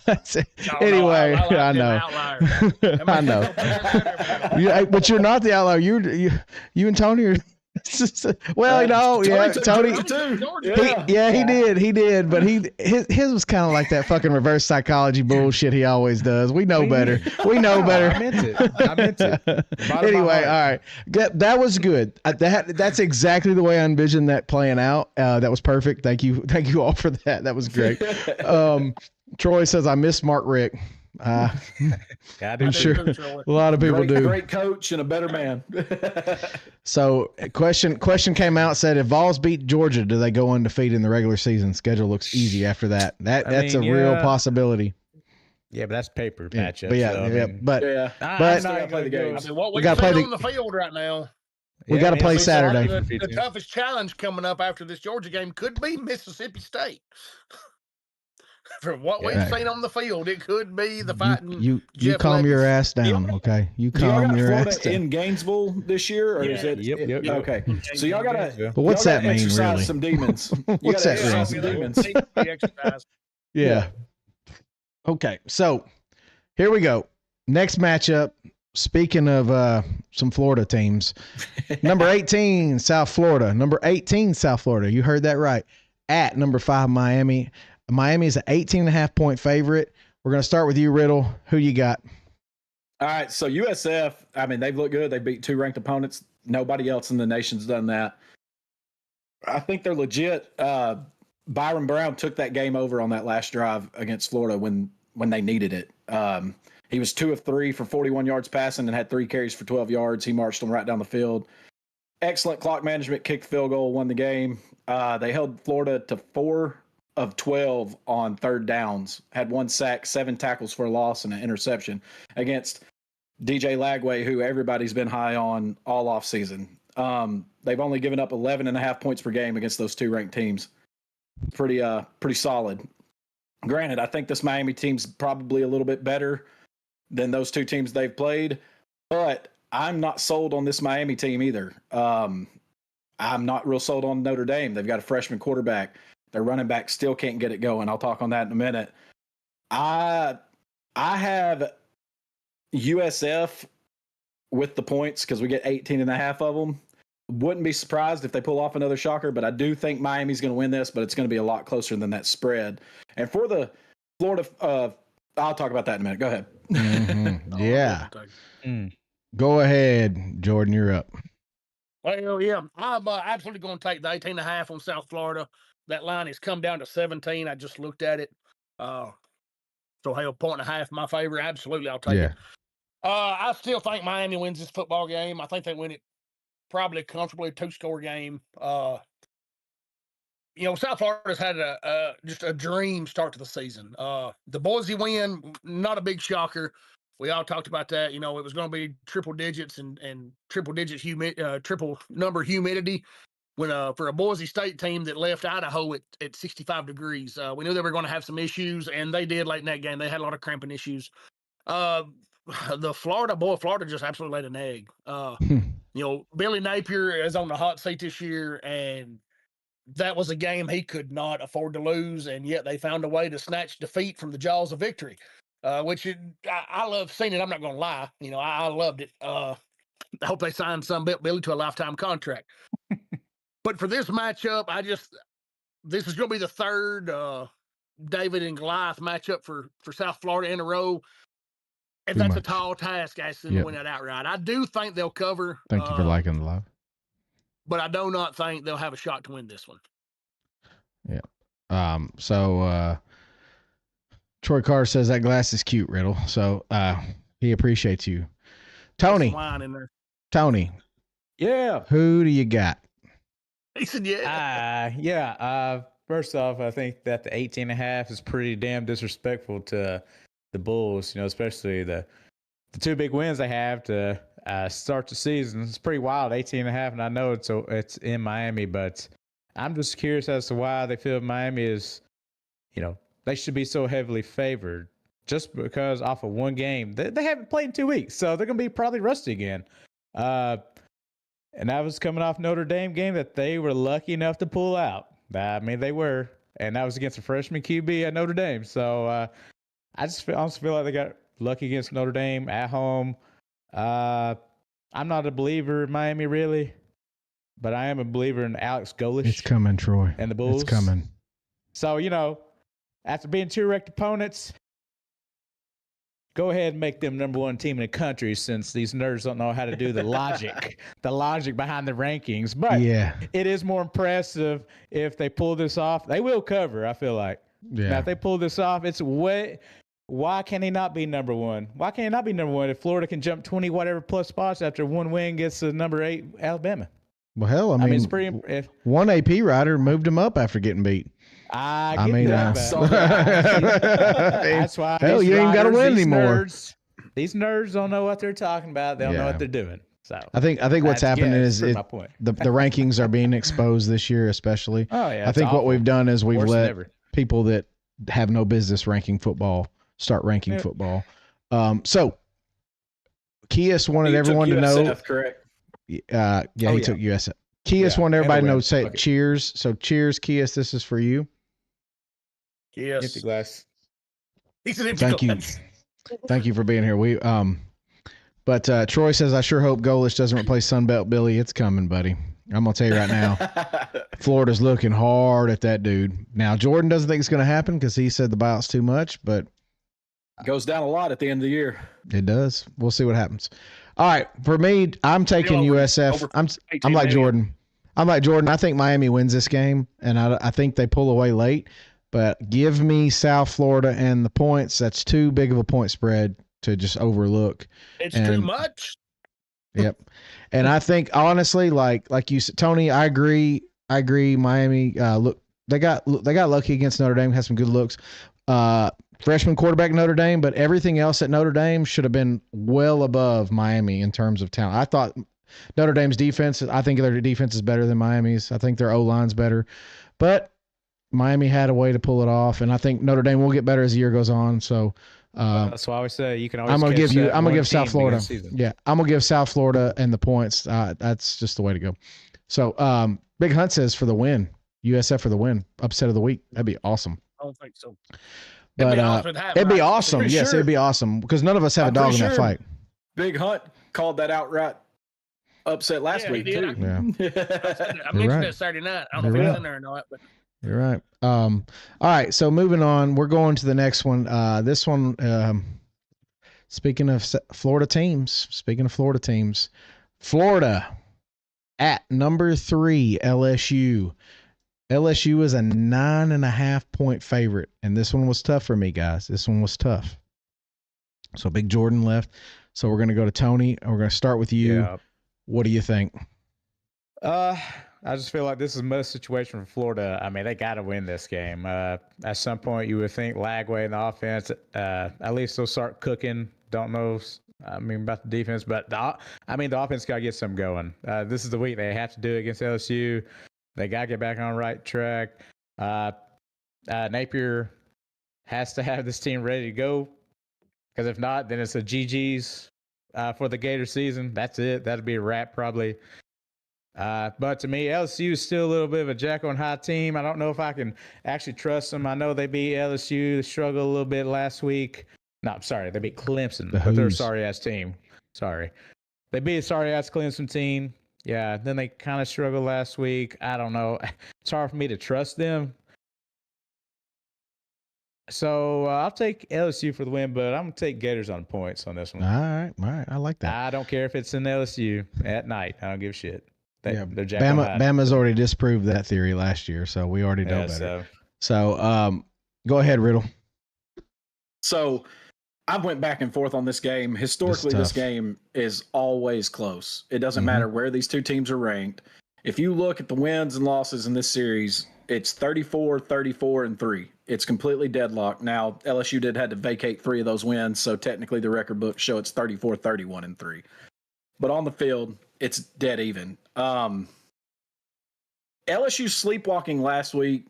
That's it. Anyway, I know. I know. But you're not the outlier. You and Tony are. Well, Tony. He did, but his was kind of like that fucking reverse psychology bullshit he always does. We know better. I meant it. Anyway, all right, that was good. That's exactly the way I envisioned that playing out. That was perfect. Thank you all for that. That was great. Troy says I miss Mark Rick. I'm sure a lot of people do. Great coach and a better man. So, question came out, said if Vols beat Georgia, do they go undefeated in the regular season? Schedule looks easy after that. That's a real possibility. Yeah, but that's paper matchup. But I'm not gonna play the games. What we got on the field right now. We got to play Saturday. The toughest challenge coming up after this Georgia game could be Mississippi State. From what we've seen on the field, it could be the fighting. You calm your ass down, okay? You calm your ass down. In Gainesville this year, or is it? Yep. Okay, so y'all gotta. But what's that mean, really? Some demons. What's that mean? Some demons. Yeah. Okay, so here we go. Next matchup. Speaking of some Florida teams, number 18 South Florida. Number 18 South Florida. You heard that right. At number 5 Miami. Miami is an 18.5-point favorite. We're going to start with you, Riddle. Who you got? All right, so USF, I mean, they've looked good. They beat 2 ranked opponents. Nobody else in the nation's done that. I think they're legit. Byron Brown took that game over on that last drive against Florida when they needed it. He was 2 of 3 for 41 yards passing and had 3 carries for 12 yards. He marched them right down the field. Excellent clock management, kicked field goal, won the game. They held Florida to 4 of 12 on third downs, had 1 sack, 7 tackles for a loss, and an interception against DJ Lagway, who everybody's been high on all offseason. They've only given up 11.5 points per game against those 2 ranked teams. Pretty solid. Granted, I think this Miami team's probably a little bit better than those 2 teams they've played, but I'm not sold on this Miami team either. I'm not real sold on Notre Dame. They've got a freshman quarterback. Their running back still can't get it going. I'll talk on that in a minute. I have USF with the points because we get 18.5 of them. Wouldn't be surprised if they pull off another shocker, but I do think Miami's going to win this, but it's going to be a lot closer than that spread. And for the Florida, I'll talk about that in a minute. Go ahead. Mm-hmm. Yeah. Go ahead, Jordan. You're up. Well, yeah, I'm absolutely going to take the 18.5 on South Florida. That line has come down to 17. I just looked at it. So hell, 1.5 in my favor. Absolutely, I'll take it. I still think Miami wins this football game. I think they win it probably comfortably, 2-score game. South Florida's had just a dream start to the season. The Boise win, not a big shocker. We all talked about that. It was going to be triple digits and triple digits triple number humidity when for a Boise State team that left Idaho at 65 degrees. We knew they were going to have some issues, and they did late in that game. They had a lot of cramping issues. Florida just absolutely laid an egg. Billy Napier is on the hot seat this year, and that was a game he could not afford to lose, and yet they found a way to snatch defeat from the jaws of victory, which I love seeing it. I'm not going to lie. I loved it. I hope they signed Billy to a lifetime contract. But for this matchup, this is going to be the third David and Goliath matchup for South Florida in a row. And that's a tall task, actually, to win that outright. I do think they'll cover. Thank you for liking the live. But I do not think they'll have a shot to win this one. Yeah. So Troy Carter says that glass is cute, Riddle. So he appreciates you. Tony. Wine in there. Tony. Yeah. Who do you got? He said, yeah. First off, I think that the 18.5 is pretty damn disrespectful to the Bulls, especially the two big wins they have to start the season. It's pretty wild, 18.5, and I know it's in Miami, but I'm just curious as to why they feel Miami is, they should be so heavily favored just because off of one game. They haven't played in 2 weeks, so they're going to be probably rusty again. And that was coming off Notre Dame game that they were lucky enough to pull out. I mean, they were, and that was against a freshman QB at Notre Dame. So I honestly feel like they got lucky against Notre Dame at home. I'm not a believer in Miami, really, but I am a believer in Alex Golesh. It's coming, Troy. And the Bulls. It's coming. So, after being 2 ranked opponents, go ahead and make them number one team in the country, since these nerds don't know how to do the logic behind the rankings. But it is more impressive if they pull this off. They will cover, I feel like. Yeah. Now, if they pull this off, it's way. Why can he not be number one? Why can't he not be number one if Florida can jump 20 whatever plus spots after one win gets to number 8 Alabama? Well, hell, I mean it's pretty. One AP writer moved him up after getting beat. I mean, that's why. Hell, you ain't got to win anymore. These nerds don't know what they're talking about. They don't know what they're doing. So I think what's happening is the rankings are being exposed this year, especially. Oh yeah. I think what we've done is we've let people that have no business ranking football start ranking football. So Kias wanted everyone to know. Correct. He took USF. Kias wanted everybody to know. Say cheers. So cheers, Kias. This is for you. Yes. Empty glass. Thank you. Thank you for being here. But Troy says, I sure hope Golesh doesn't replace Sunbelt Billy. It's coming, buddy. I'm going to tell you right now, Florida's looking hard at that dude. Now, Jordan doesn't think it's going to happen because he said the buyout's too much, but it goes down a lot at the end of the year. It does. We'll see what happens. All right. For me, I'm taking USF. I'm like Jordan. I think Miami wins this game, and I think they pull away late. But give me South Florida and the points. That's too big of a point spread to just overlook. It's too much. Yep. And I think honestly, like you said, Tony, I agree. Miami, look, they got lucky against Notre Dame. Had some good looks. Freshman quarterback Notre Dame, but everything else at Notre Dame should have been well above Miami in terms of talent. I thought Notre Dame's defense. I think their defense is better than Miami's. I think their O-line's better, but Miami had a way to pull it off, and I think Notre Dame will get better as the year goes on. So that's why I always say you can always. I'm gonna give South Florida. Yeah, I'm gonna give South Florida and the points. That's just the way to go. So Big Hunt says for the win, USF for the win, upset of the week. That'd be awesome. I don't think so. But it'd be awesome. Yes, it'd be awesome because none of us have a dog in that fight. Big Hunt called that outright upset last week too. I mentioned it Saturday night. I don't know if it's in there or not, but. You're right. All right. So moving on, we're going to the next one. This one, speaking of Florida teams, Florida At number 3, LSU. LSU is a 9.5-point favorite, and this one was tough for me, guys. This one was tough. So Big Jordan left. So we're going to go to Tony, and we're going to start with you. Yeah. What do you think? I just feel like this is a must situation for Florida. I mean, they got to win this game. At some point, you would think Lagway and the offense, at least they'll start cooking. Don't know, about the defense, but the offense got to get some going. This is the week they have to do it against LSU. They got to get back on the right track. Napier has to have this team ready to go, because if not, then it's a GG's for the Gator season. That's it. That'll be a wrap probably. But to me, LSU is still a little bit of a Jekyll and Hyde team. I don't know if I can actually trust them. I know they beat LSU. They struggled a little bit last week. No, I'm sorry. They beat Clemson, but they're a sorry-ass team. Sorry. They beat a sorry-ass Clemson team. Yeah, then they kind of struggled last week. I don't know. It's hard for me to trust them. So I'll take LSU for the win, but I'm going to take Gators on points on this one. All right. I like that. I don't care if it's in LSU at night. I don't give a shit. They're Bama's already disproved that theory last year, so we already know better. So go ahead, Riddle. So I went back and forth on this game. Historically, this game is always close. It doesn't matter where these two teams are ranked. If you look at the wins and losses in this series, it's 34, 34, and 3. It's completely deadlocked. Now, LSU did have to vacate 3 of those wins, so technically the record books show it's 34, 31, and 3. But on the field, it's dead even. LSU sleepwalking last week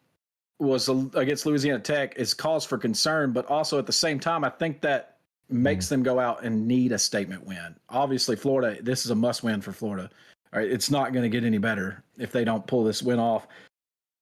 was against Louisiana Tech is cause for concern, but also at the same time, I think that makes them go out and need a statement win. Obviously, Florida, this is a must win for Florida. All right, it's not going to get any better if they don't pull this win off.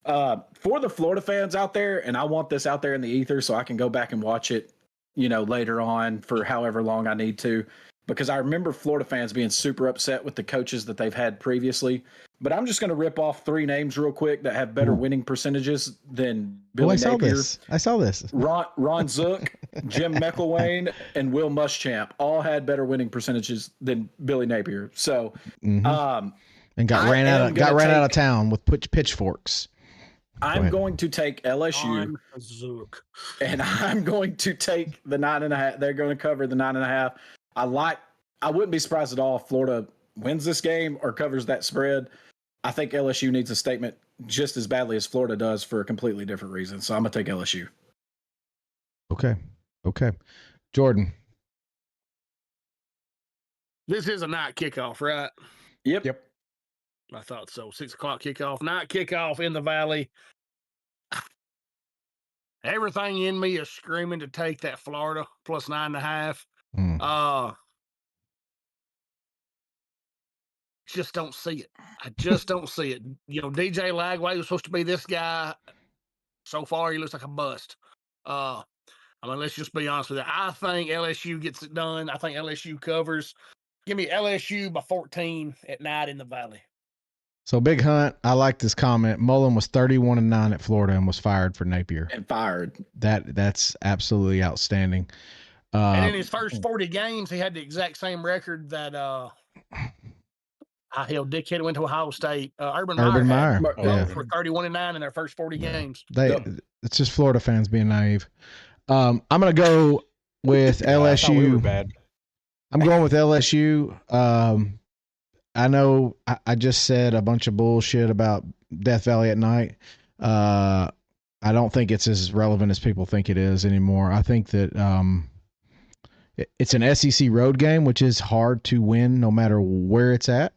For the Florida fans out there, and I want this out there in the ether so I can go back and watch it, later on for however long I need to, because I remember Florida fans being super upset with the coaches that they've had previously. But I'm just going to rip off 3 names real quick that have better winning percentages than Billy Napier. I saw this. Ron Zook, Jim McElwain, and Will Muschamp all had better winning percentages than Billy Napier. So, and got ran out of town with pitchforks. I'm going to take LSU, and I'm going to take the 9.5. They're going to cover the 9.5. I wouldn't be surprised at all if Florida wins this game or covers that spread. I think LSU needs a statement just as badly as Florida does for a completely different reason. So I'm going to take LSU. Okay. Jordan. This is a night kickoff, right? Yep. I thought so. 6 o'clock kickoff. Night kickoff in the Valley. Everything in me is screaming to take that Florida plus 9.5. Just don't see it. I just don't see it. DJ Lagway was supposed to be this guy. So far, he looks like a bust. Let's just be honest with you. I think LSU gets it done. I think LSU covers. Give me LSU by 14 at night in the Valley. So, Big Hunt, I like this comment. Mullen was 31-9 at Florida and was fired for Napier. That's absolutely outstanding. And in his first 40 games, he had the exact same record that dickhead went to Ohio State. Urban Meyer for 31-9 in their first 40 games. It's just Florida fans being naive. I'm going to go with LSU. We were bad. I'm going with LSU. I know I just said a bunch of bullshit about Death Valley at night. I don't think it's as relevant as people think it is anymore. I think that it's an SEC road game, which is hard to win no matter where it's at,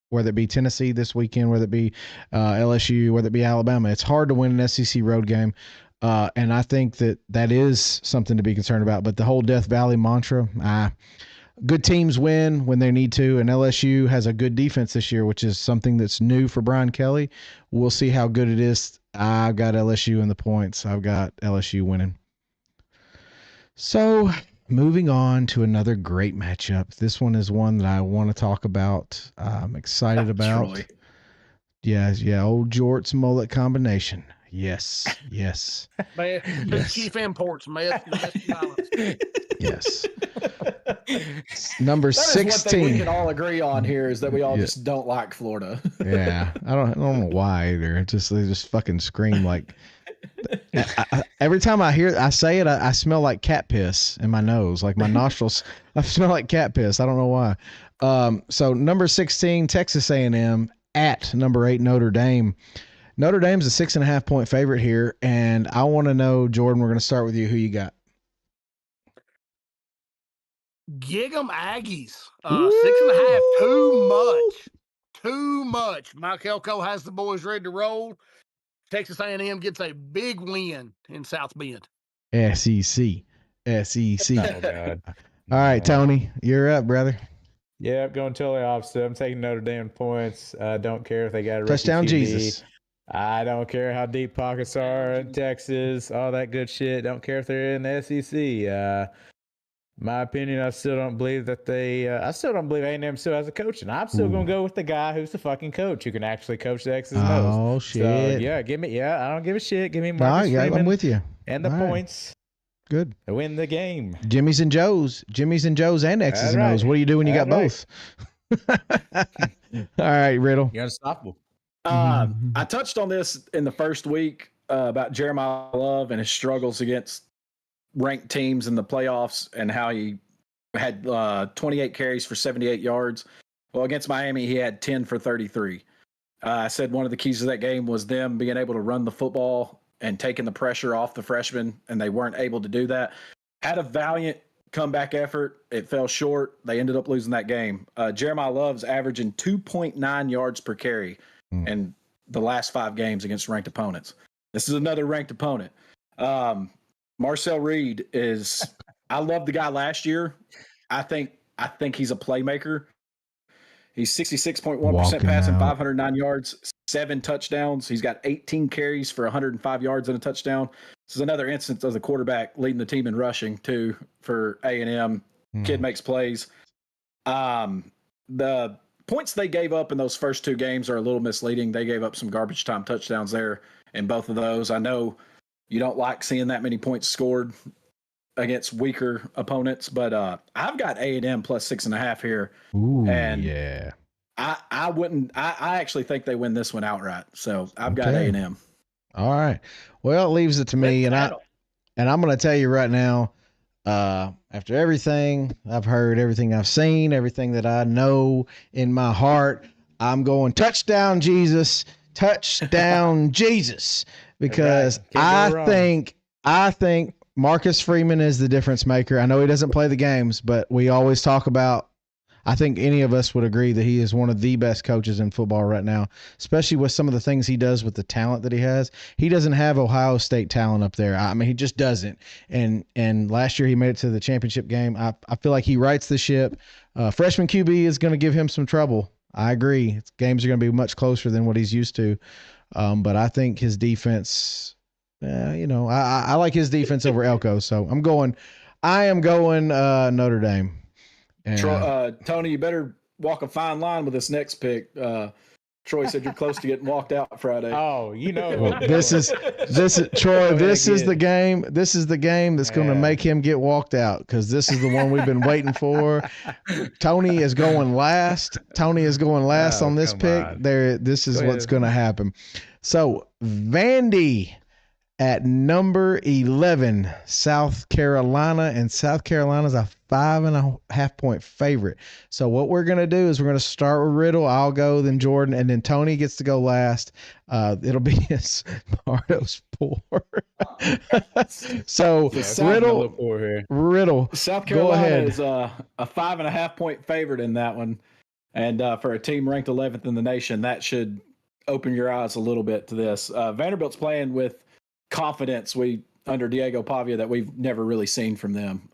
whether it be Tennessee this weekend, whether it be LSU, whether it be Alabama. It's hard to win an SEC road game. And I think that is something to be concerned about. But the whole Death Valley mantra, good teams win when they need to, and LSU has a good defense this year, which is something that's new for Brian Kelly. We'll see how good it is. I've got LSU in the points. I've got LSU winning. So moving on to another great matchup. This one is one that I want to talk about. I'm excited about. Troy. Yeah, old Jorts mullet combination. Yes. Man, Yes. Chief Imports, man. Yes. Number That is one thing we 16. can all agree on here is that we all Yeah. just don't like Florida. Yeah, I don't know why either. They just fucking scream like. Every time I say it, I smell like cat piss in my nose, like my nostrils. I smell like cat piss. I don't know why. So number 16, Texas A&M at number 8, Notre Dame. Notre Dame's a 6.5 point favorite here, and I want to know, Jordan. We're going to start with you. Who you got? Gig 'em Aggies. 6.5. Too much. Too much. Mike Elko has the boys ready to roll. Texas A&M gets a big win in South Bend. SEC. Oh God. All right, Tony, you're up, brother. Yeah, going totally opposite. I'm taking Notre Dame points. I don't care if they got a rookie Touchdown, QB. Jesus. I don't care how deep pockets are in Texas, all that good shit. Don't care if they're in the SEC. My opinion, I still don't believe that I still don't believe A&M still has a coach, and I'm still going to go with the guy who's the fucking coach who can actually coach the X's and O's. Oh, shit. So, yeah, I don't give a shit. Give me Marcus Freeman I'm with you. and the All right. points. Good. To win the game. Jimmy's and Joe's and X's and O's. Right. What do you do when you got That's both? All right, Riddle. You're unstoppable. I touched on this in the first week about Jeremiah Love and his struggles against ranked teams in the playoffs and how he had 28 carries for 78 yards. Well, against Miami, he had 10 for 33. I said one of the keys to that game was them being able to run the football and taking the pressure off the freshmen, and they weren't able to do that. Had a valiant comeback effort. It fell short. They ended up losing that game. Jeremiah Love's averaging 2.9 yards per carry in the last 5 games against ranked opponents. This is another ranked opponent. Marcel Reed is – I loved the guy last year. I think he's a playmaker. He's 66.1% passing, 509 yards, 7 touchdowns. He's got 18 carries for 105 yards and a touchdown. This is another instance of the quarterback leading the team in rushing, too, for A&M. Kid makes plays. The points they gave up in those first 2 games are a little misleading. They gave up some garbage time touchdowns there in both of those. I know you don't like seeing that many points scored against weaker opponents, but I've got A&M plus 6.5 here. Ooh, and yeah. I actually think they win this one outright. So I've got A&M. All right. Well, it leaves it to me, and I'm going to tell you right now, after everything I've heard, everything I've seen, everything that I know in my heart, I'm going touchdown, Jesus, touchdown, Jesus, because I think Marcus Freeman is the difference maker. I know he doesn't play the games, but we always talk about, I think any of us would agree that he is one of the best coaches in football right now, especially with some of the things he does with the talent that he has. He doesn't have Ohio State talent up there. I mean, he just doesn't. And last year he made it to the championship game. I feel like he rights the ship. Freshman QB is going to give him some trouble. I agree. Games are going to be much closer than what he's used to. But I think his defense, I like his defense over Elko. So I am going Notre Dame. And, Tony, you better walk a fine line with this next pick. Troy said you're close to getting walked out Friday. Oh, you know. well, this is Troy. This is the game. This is the game that's going to make him get walked out, because this is the one we've been waiting for. Tony is going last. On this pick. This is what's going to happen. So Vandy at number 11, South Carolina, and South Carolina's a 5.5 point favorite. So what we're going to do is we're going to start with Riddle. I'll go, then Jordan, and then Tony gets to go last. It'll be his Mardo's poor. So Riddle, South go Carolina ahead. is a 5.5 point favorite in that one. And for a team ranked 11th in the nation, that should open your eyes a little bit to this. Vanderbilt's playing with confidence under Diego Pavia that we've never really seen from them.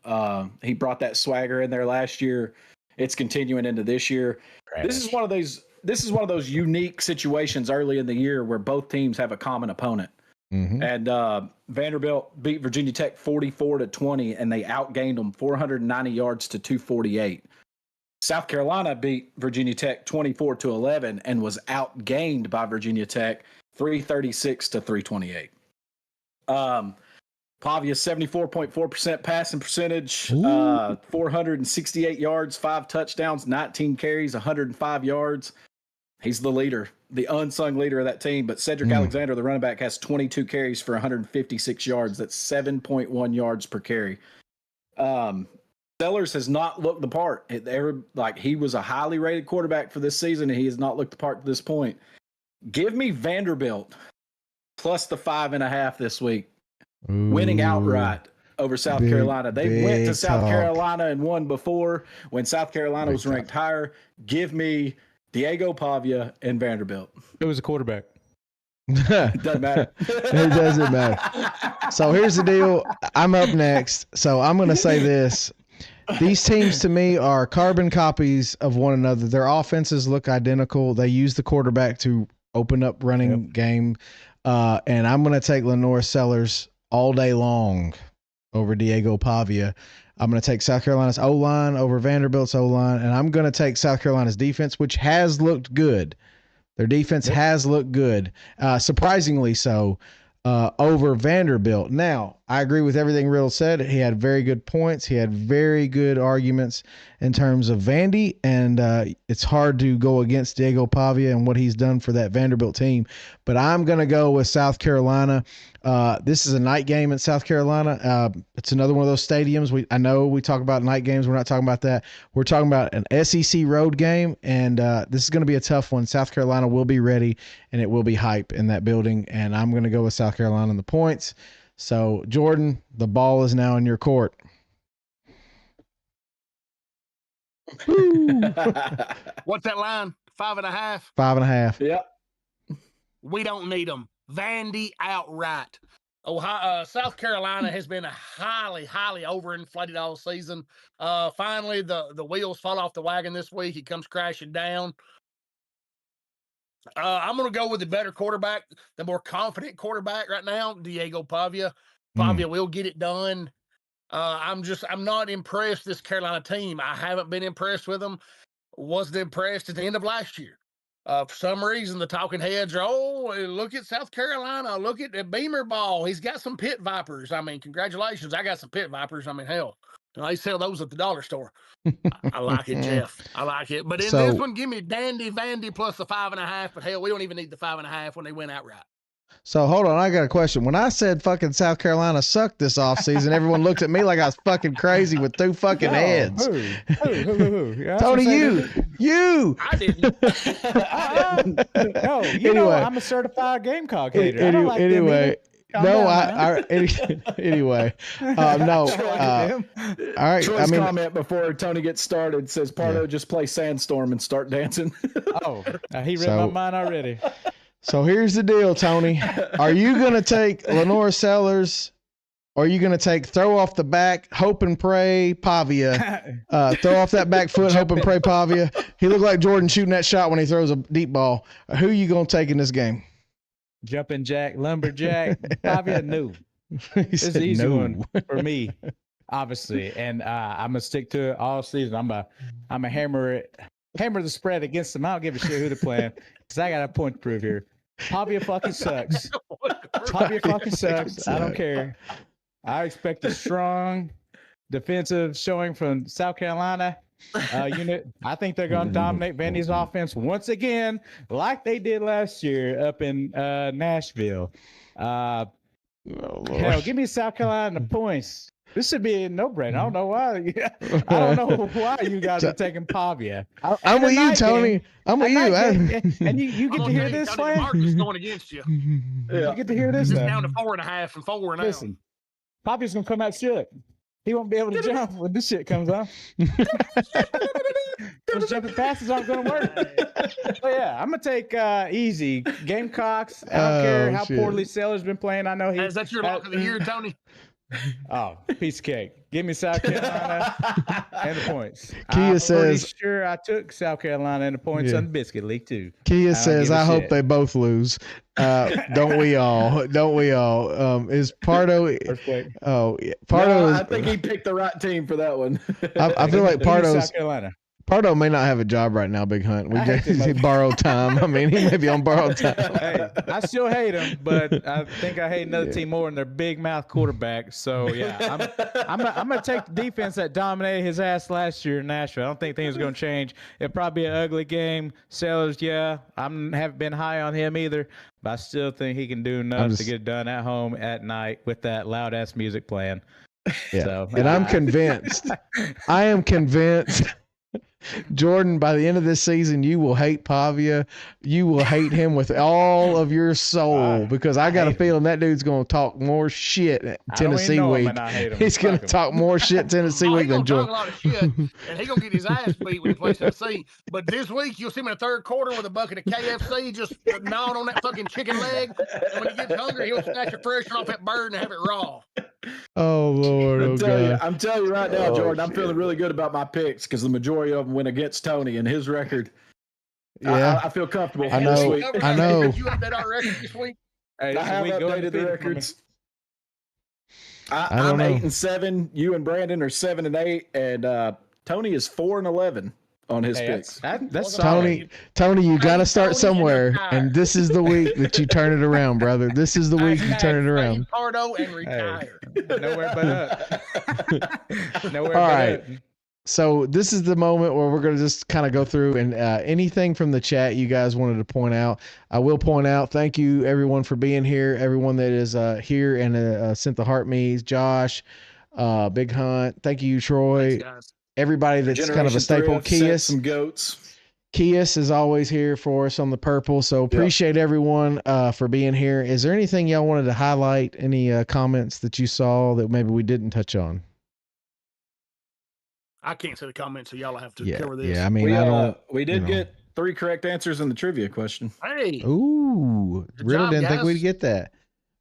He brought that swagger in there last year. It's continuing into this year. This is one of those unique situations early in the year where both teams have a common opponent. Mm-hmm. And Vanderbilt beat Virginia Tech 44-20, and they outgained them 490 yards to 248. South Carolina beat Virginia Tech 24-11 and was outgained by Virginia Tech 336 to 328. Pavia 74.4% passing percentage, Ooh. 468 yards, 5 touchdowns, 19 carries, 105 yards. He's the leader, the unsung leader of that team. But Cedric Alexander, the running back, has 22 carries for 156 yards. That's 7.1 yards per carry. Sellers has not looked the part. He was a highly rated quarterback for this season, and he has not looked the part to this point. Give me Vanderbilt plus the 5.5 this week. Ooh. Winning outright over South Carolina. They went to South Carolina and won before when South Carolina was ranked higher. Give me Diego Pavia and Vanderbilt. It was a quarterback. It doesn't matter. It doesn't matter. So here's the deal. I'm up next. So I'm going to say this. These teams to me are carbon copies of one another. Their offenses look identical. They use the quarterback to open up running game. And I'm going to take Lenore Sellers all day long over Diego Pavia. I'm going to take South Carolina's O-line over Vanderbilt's O-line, and I'm going to take South Carolina's defense, which has looked good. Their defense has looked good, surprisingly so, over Vanderbilt. Now, I agree with everything Riddle said. He had very good points. He had very good arguments in terms of Vandy, and it's hard to go against Diego Pavia and what he's done for that Vanderbilt team. But I'm going to go with South Carolina. This is a night game in South Carolina. It's another one of those stadiums. I know we talk about night games. We're not talking about that. We're talking about an SEC road game, and this is going to be a tough one. South Carolina will be ready, and it will be hype in that building, and I'm going to go with South Carolina on the points. So, Jordan, the ball is now in your court. What's that line? 5.5? 5.5. Yep. We don't need them. Vandy outright. South Carolina has been highly, highly overinflated all season. Finally, the wheels fall off the wagon this week. It comes crashing down. I'm going to go with the better quarterback, the more confident quarterback right now, Diego Pavia. Pavia will get it done. I'm not impressed this Carolina team. I haven't been impressed with them. Wasn't impressed at the end of last year. For some reason, the talking heads are, look at South Carolina. Look at the Beamer ball. He's got some pit vipers. I mean, congratulations. I got some pit vipers. I mean, hell, they sell those at the dollar store. I like it, Jeff. I like it. But in this one, give me Vandy plus the 5.5. But hell, we don't even need the 5.5 when they win outright. So hold on, I got a question. When I said fucking South Carolina sucked this offseason, everyone looked at me like I was fucking crazy with 2 fucking heads. Who? Yeah, Tony, you. I didn't. No, know I'm a certified Gamecock hater. I don't like anyway. No, anyway. No. All right. Troy's comment before Tony gets started says, Pardo, just play Sandstorm and start dancing. He read my mind already. So here's the deal, Tony. Are you going to take Lenore Sellers, or are you going to take throw off the back, hope and pray Pavia? Throw off that back foot, hope and pray Pavia. He looked like Jordan shooting that shot when he throws a deep ball. Who are you going to take in this game? Jumping Jack, Lumberjack, Pavia, no. This is an easy one for me, obviously. And I'm going to stick to it all season. I'm a hammer the spread against them. I don't give a shit who they're playing because I got a point to prove here. Pavia fucking sucks. Pavia fucking sucks. I don't care. I expect a strong defensive showing from South Carolina unit. I think they're going to dominate Vandy's offense once again, like they did last year up in Nashville. Hell, give me South Carolina the points. This should be a no-brainer. I don't know why. I don't know why you guys are taking Pavia. I'm with you, Tony. I'm with you. And you get to hear this, Flan? Marcus going against you. You get to hear this. It's down to 4.5 and 4 now. Listen, Pavia's going to come out shit. He won't be able to jump when this shit comes on. Those jumping passes aren't going to work. So yeah, I'm going to take easy. Gamecocks. I don't care how poorly Sellers been playing. I know is that your lock of the year, Tony? Oh, piece of cake. Give me South Carolina and the points. Kia says, sure I took South Carolina and the points on the Biscuit League too. Kia says, I hope they both lose. Don't we all? Don't we all? Is Pardo? Pardo. I think he picked the right team for that one. I feel like Pardo's South Carolina. Pardo may not have a job right now, Big Hunt. We I hate just them borrowed time. I mean, he may be on borrowed time. Hey, I still hate him, but I think I hate another team more than their big mouth quarterback. So yeah, I'm gonna take the defense that dominated his ass last year in Nashville. I don't think things are gonna change. It'll probably be an ugly game. Sellers, yeah, haven't been high on him either, but I still think he can do enough to get it done at home at night with that loud ass music playing. Yeah, So, and I'm convinced. I am convinced. Jordan, by the end of this season, you will hate Pavia. You will hate him with all of your soul because I got a feeling that dude's going to talk more shit at Tennessee week. He's going to talk more shit Tennessee week than Jordan. Talk a lot of shit, and he's going to get his ass beat when he plays Tennessee. But this week, you'll see him in the third quarter with a bucket of KFC just gnawing on that fucking chicken leg. And when he gets hungry, he'll snatch a fresh off that bird and have it raw. Oh, Lord. I'm telling you right now, Jordan, I'm feeling really good about my picks because the majority of them went against Tony and his record. Yeah. I feel comfortable. I know. This week. I know. Did you update our record this week? Hey, I have updated the records. I'm know. 8-7. You and Brandon are 7-8, and Tony is 4-11 on his picks. That's Tony, you got to start somewhere, and this is the week that you turn it around, brother. This is the week you turn it around. Pardo and retire. Nowhere but up. Nowhere All but right. up. So this is the moment where we're going to just kind of go through and anything from the chat you guys wanted to point out. I will point out, thank you everyone for being here. Everyone that is here and sent the heart me's, Josh, Big Hunt. Thank you, Troy. Thanks, Everybody that's kind of a staple. Kias. Some goats. Kias is always here for us on the purple. So appreciate everyone for being here. Is there anything y'all wanted to highlight? Any comments that you saw that maybe we didn't touch on? I can't see the comments, so y'all have to cover this. Yeah, I mean, we did get 3 correct answers in the trivia question. Hey. Ooh, really didn't think we'd get that.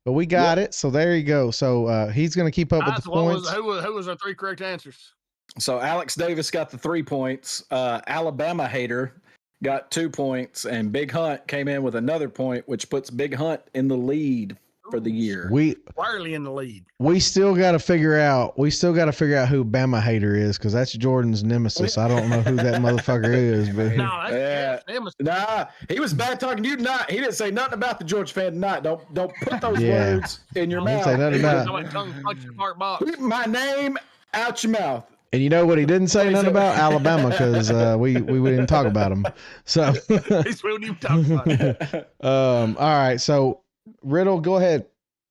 But we got it, so there you go. So he's going to keep up with the points. Who was our 3 correct answers? So Alex Davis got the 3 points. Alabama Hater got 2 points, and Big Hunt came in with another point, which puts Big Hunt in the lead for the year. Wirely in the lead. We still got to figure out. who Bama Hater is because that's Jordan's nemesis. I don't know who that motherfucker is, but that's nemesis. Nah, he was bad talking to you tonight. He didn't say nothing about the Georgia fan tonight. Don't put those words in your mouth. Say nothing about Keep my name out your mouth. And you know what he didn't say nothing about? Alabama, because we didn't talk about him. So we didn't even talk about it. All right. So Riddle, go ahead.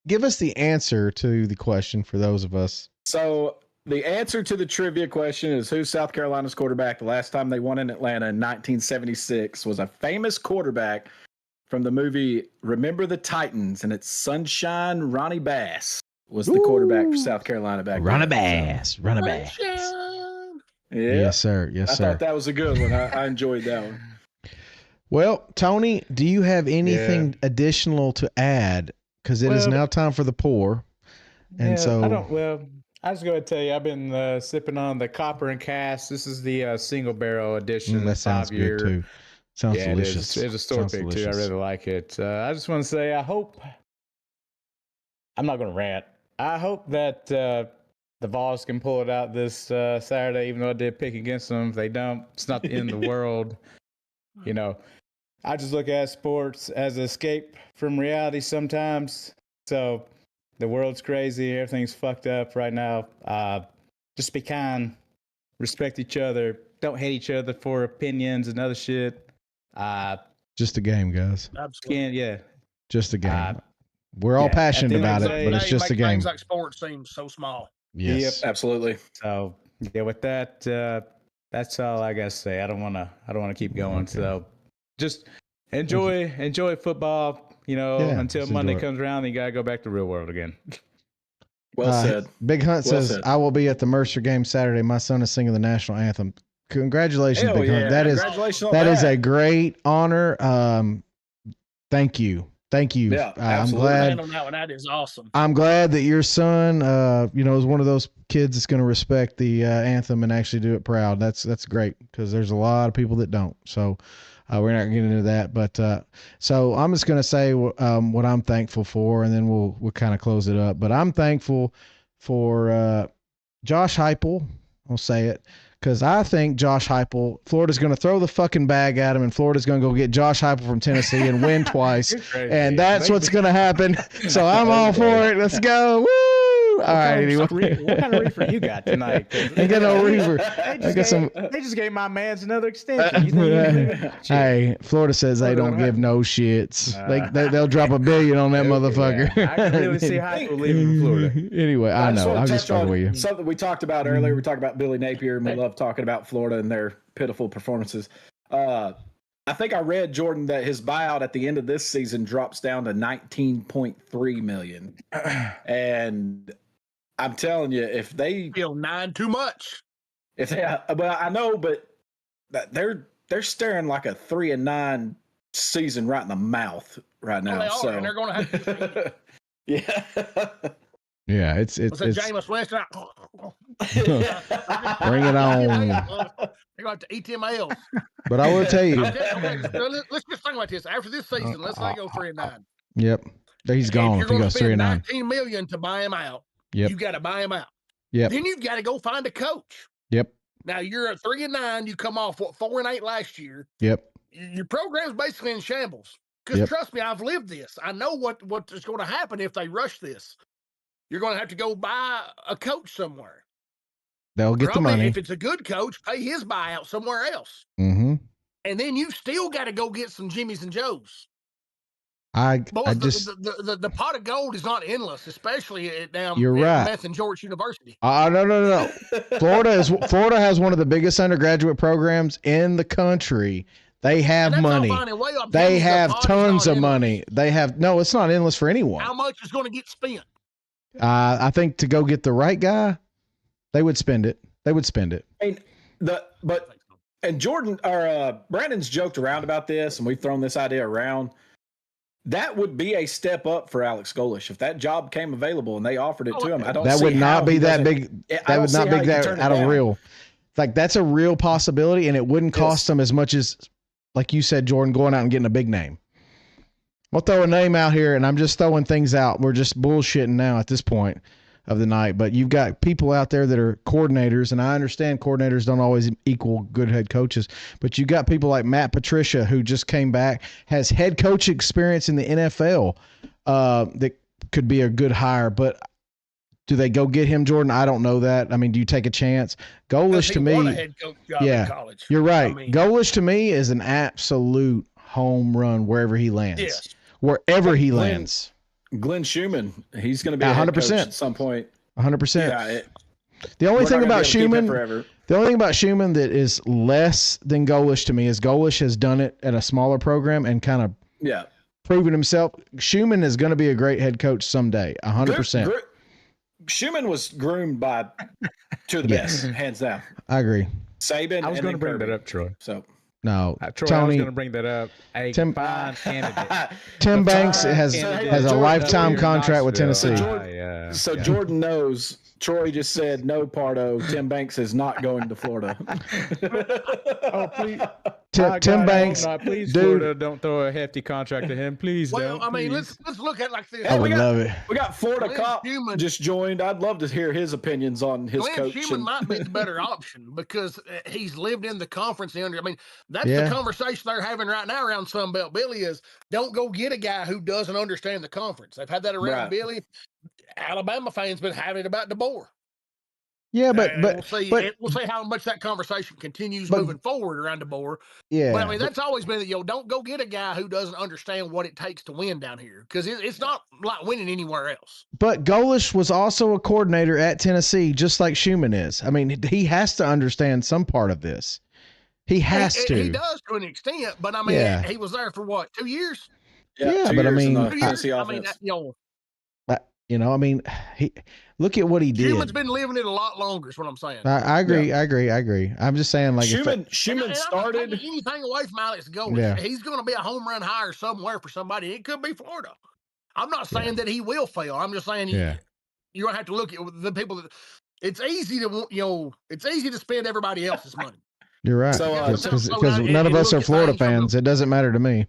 Give us the answer to the question for those of us. So the answer to the trivia question is who's South Carolina's quarterback? The last time they won in Atlanta in 1976 was a famous quarterback from the movie Remember the Titans, and it's Sunshine Ronnie Bass was the quarterback for South Carolina back then. Bass. Yeah. Yes, sir. I thought that was a good one. I enjoyed that one. Well, Tony, do you have anything additional to add? Because it is now time for the pour. And so I was going to tell you, I've been sipping on the Copper and Cask. This is the single barrel edition. That sounds good too. Sounds delicious. It's a store pick too. I really like it. I just want to say, I'm not going to rant. I hope that the Vols can pull it out this Saturday, even though I did pick against them. If they don't, it's not the end of the world. You know, I just look at sports as an escape from reality sometimes. So the world's crazy. Everything's fucked up right now. Just be kind. Respect each other. Don't hate each other for opinions and other shit. Just a game, guys. Absolutely. Just a game. We're all passionate about it, but it's just a game. Things like sports seem so small. Yes. Yep, absolutely. So with that, that's all I gotta say. I don't wanna keep going. Okay. So just enjoy football. You know, until Monday comes around, then you gotta go back to the real world again. Well said. Big Hunt says, "I will be at the Mercer game Saturday. My son is singing the national anthem." Congratulations, Big Hunt. That is a great honor. Thank you. Yeah, I'm glad. On that one, that is awesome. I'm glad that your son, is one of those kids that's going to respect the anthem and actually do it proud. That's great because there's a lot of people that don't. So we're not getting into that. But so I'm just going to say what I'm thankful for, and then we'll kind of close it up. But I'm thankful for Josh Heupel. I'll say it. because I think Josh Heupel, Florida's going to throw the fucking bag at him, and Florida's going to go get Josh Heupel from Tennessee and win twice, and that's what's going to happen. So I'm all for it. Let's go. Woo! All right, anyway. What kind of reefer you got tonight? I got no reefer. I got some. They just gave my man's another extension. You think Hey, Florida says they don't give no shits. They'll drop $1 billion on that motherfucker. I can really see Heupel leaving Florida. Anyway, I know. I'm just fucking with you. Something we talked about earlier. We talked about Billy Napier, and we love talking about Florida and their pitiful performances. I think I read, Jordan, that his buyout at the end of this season drops down to $19.3 million. And I'm telling you, if they feel 9 too much, well, I know, but they're staring like a 3-9 season right in the mouth right now. Well, they are, and they're going to have to. Yeah. Yeah, it's Jameis Winston. Bring it on. They're going to eat them L's. But I will tell you. Okay, let's just think about this. After this season, let's not go 3-9. Yep. He's gone if he goes 3-9. $19 million to buy him out. Yep. You got to buy him out. Yep. Then you've got to go find a coach. Yep. Now you're at 3-9. You come off 4-8 last year. Yep. Your program's basically in shambles. Because trust me, I've lived this. I know what is going to happen if they rush this. You're going to have to go buy a coach somewhere. They'll get the money. If it's a good coach, pay his buyout somewhere else. Mm-hmm. And then you still got to go get some Jimmys and Joes. The pot of gold is not endless, especially at Meth and George University. No. Florida has one of the biggest undergraduate programs in the country. They have money. They have tons of money. It's not endless for anyone. How much is going to get spent? I think to go get the right guy, they would spend it. And Jordan or Brandon's joked around about this, and we've thrown this idea around. That would be a step up for Alex Golesh if that job came available and they offered it to him. That would not be that big. That would not be that out of real. Like that's a real possibility, and it wouldn't cost them as much as, like you said, Jordan, going out and getting a big name. We'll throw a name out here, and I'm just throwing things out. We're just bullshitting now at this point of the night. But you've got people out there that are coordinators, and I understand coordinators don't always equal good head coaches. But you got people like Matt Patricia, who just came back, has head coach experience in the NFL that could be a good hire. But do they go get him, Jordan? I don't know that. I mean, do you take a chance? Golesh to me, won a head coach job in college. You're right. Golesh to me is an absolute home run wherever he lands. Yes. Wherever he lands. Glenn Schumann, he's going to be 100% at some point. 100%. Yeah, the only thing about Schumann that is less than Golesh to me is Golesh has done it at a smaller program and kind of proven himself. Schumann is going to be a great head coach someday. 100%. Schumann was groomed by two of the best, hands down. I agree. Saban. I was going to bring that up, Troy. So. No, Troy, Tony, I was going to bring that up. A fine candidate. Tim Banks has a lifetime contract with Tennessee. So Jordan knows. Troy just said, no, Pardo. Tim Banks is not going to Florida. Please. Tim Banks. Please, dude. Florida, don't throw a hefty contract to him. Please don't. I mean, let's look at it like this. I would love it. We got Florida Cop just joined. I'd love to hear his opinions on his coach. Glenn Schumann might be the better option because he's lived in the conference. I mean, that's the conversation they're having right now around Sunbelt Billy is don't go get a guy who doesn't understand the conference. They've had that around Billy. Alabama fans been having it about DeBoer. Yeah, but we'll see how much that conversation continues moving forward around DeBoer. Yeah, but I mean that's always been that don't go get a guy who doesn't understand what it takes to win down here because it's not like winning anywhere else. But Golesh was also a coordinator at Tennessee, just like Schumann is. I mean, he has to understand some part of this. He has to. He does to an extent, but I mean, he was there for what 2 years? Yeah, but I mean, I mean, look at what he did. Schumann's been living it a lot longer. Is what I'm saying. I agree. Yeah. I agree. I'm just saying, like, Schumann started anything away from Alex Golesh. Yeah. He's going to be a home run hire somewhere for somebody. It could be Florida. I'm not saying that he will fail. I'm just saying you're going to have to look at the people that. It's easy to it's easy to spend everybody else's money. You're right. Because none of us are Florida fans. It doesn't matter to me.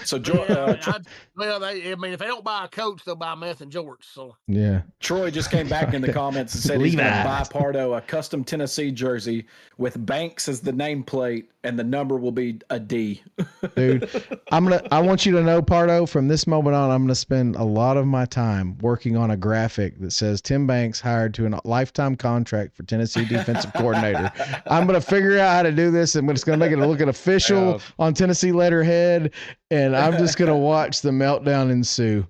So I mean, if they don't buy a coach, they'll buy meth and jorts. So Yeah. Troy just came back in the comments and said he's going to Levi. buy Pardo a custom Tennessee jersey with Banks as the nameplate, and the number will be a D. Dude, I want you to know, Pardo, from this moment on, I'm going to spend a lot of my time working on a graphic that says Tim Banks hired to a lifetime contract for Tennessee defensive coordinator. I'm going to figure out how to do this, and it's going to make it look official on Tennessee letterhead, and I'm just going to watch the meltdown ensue.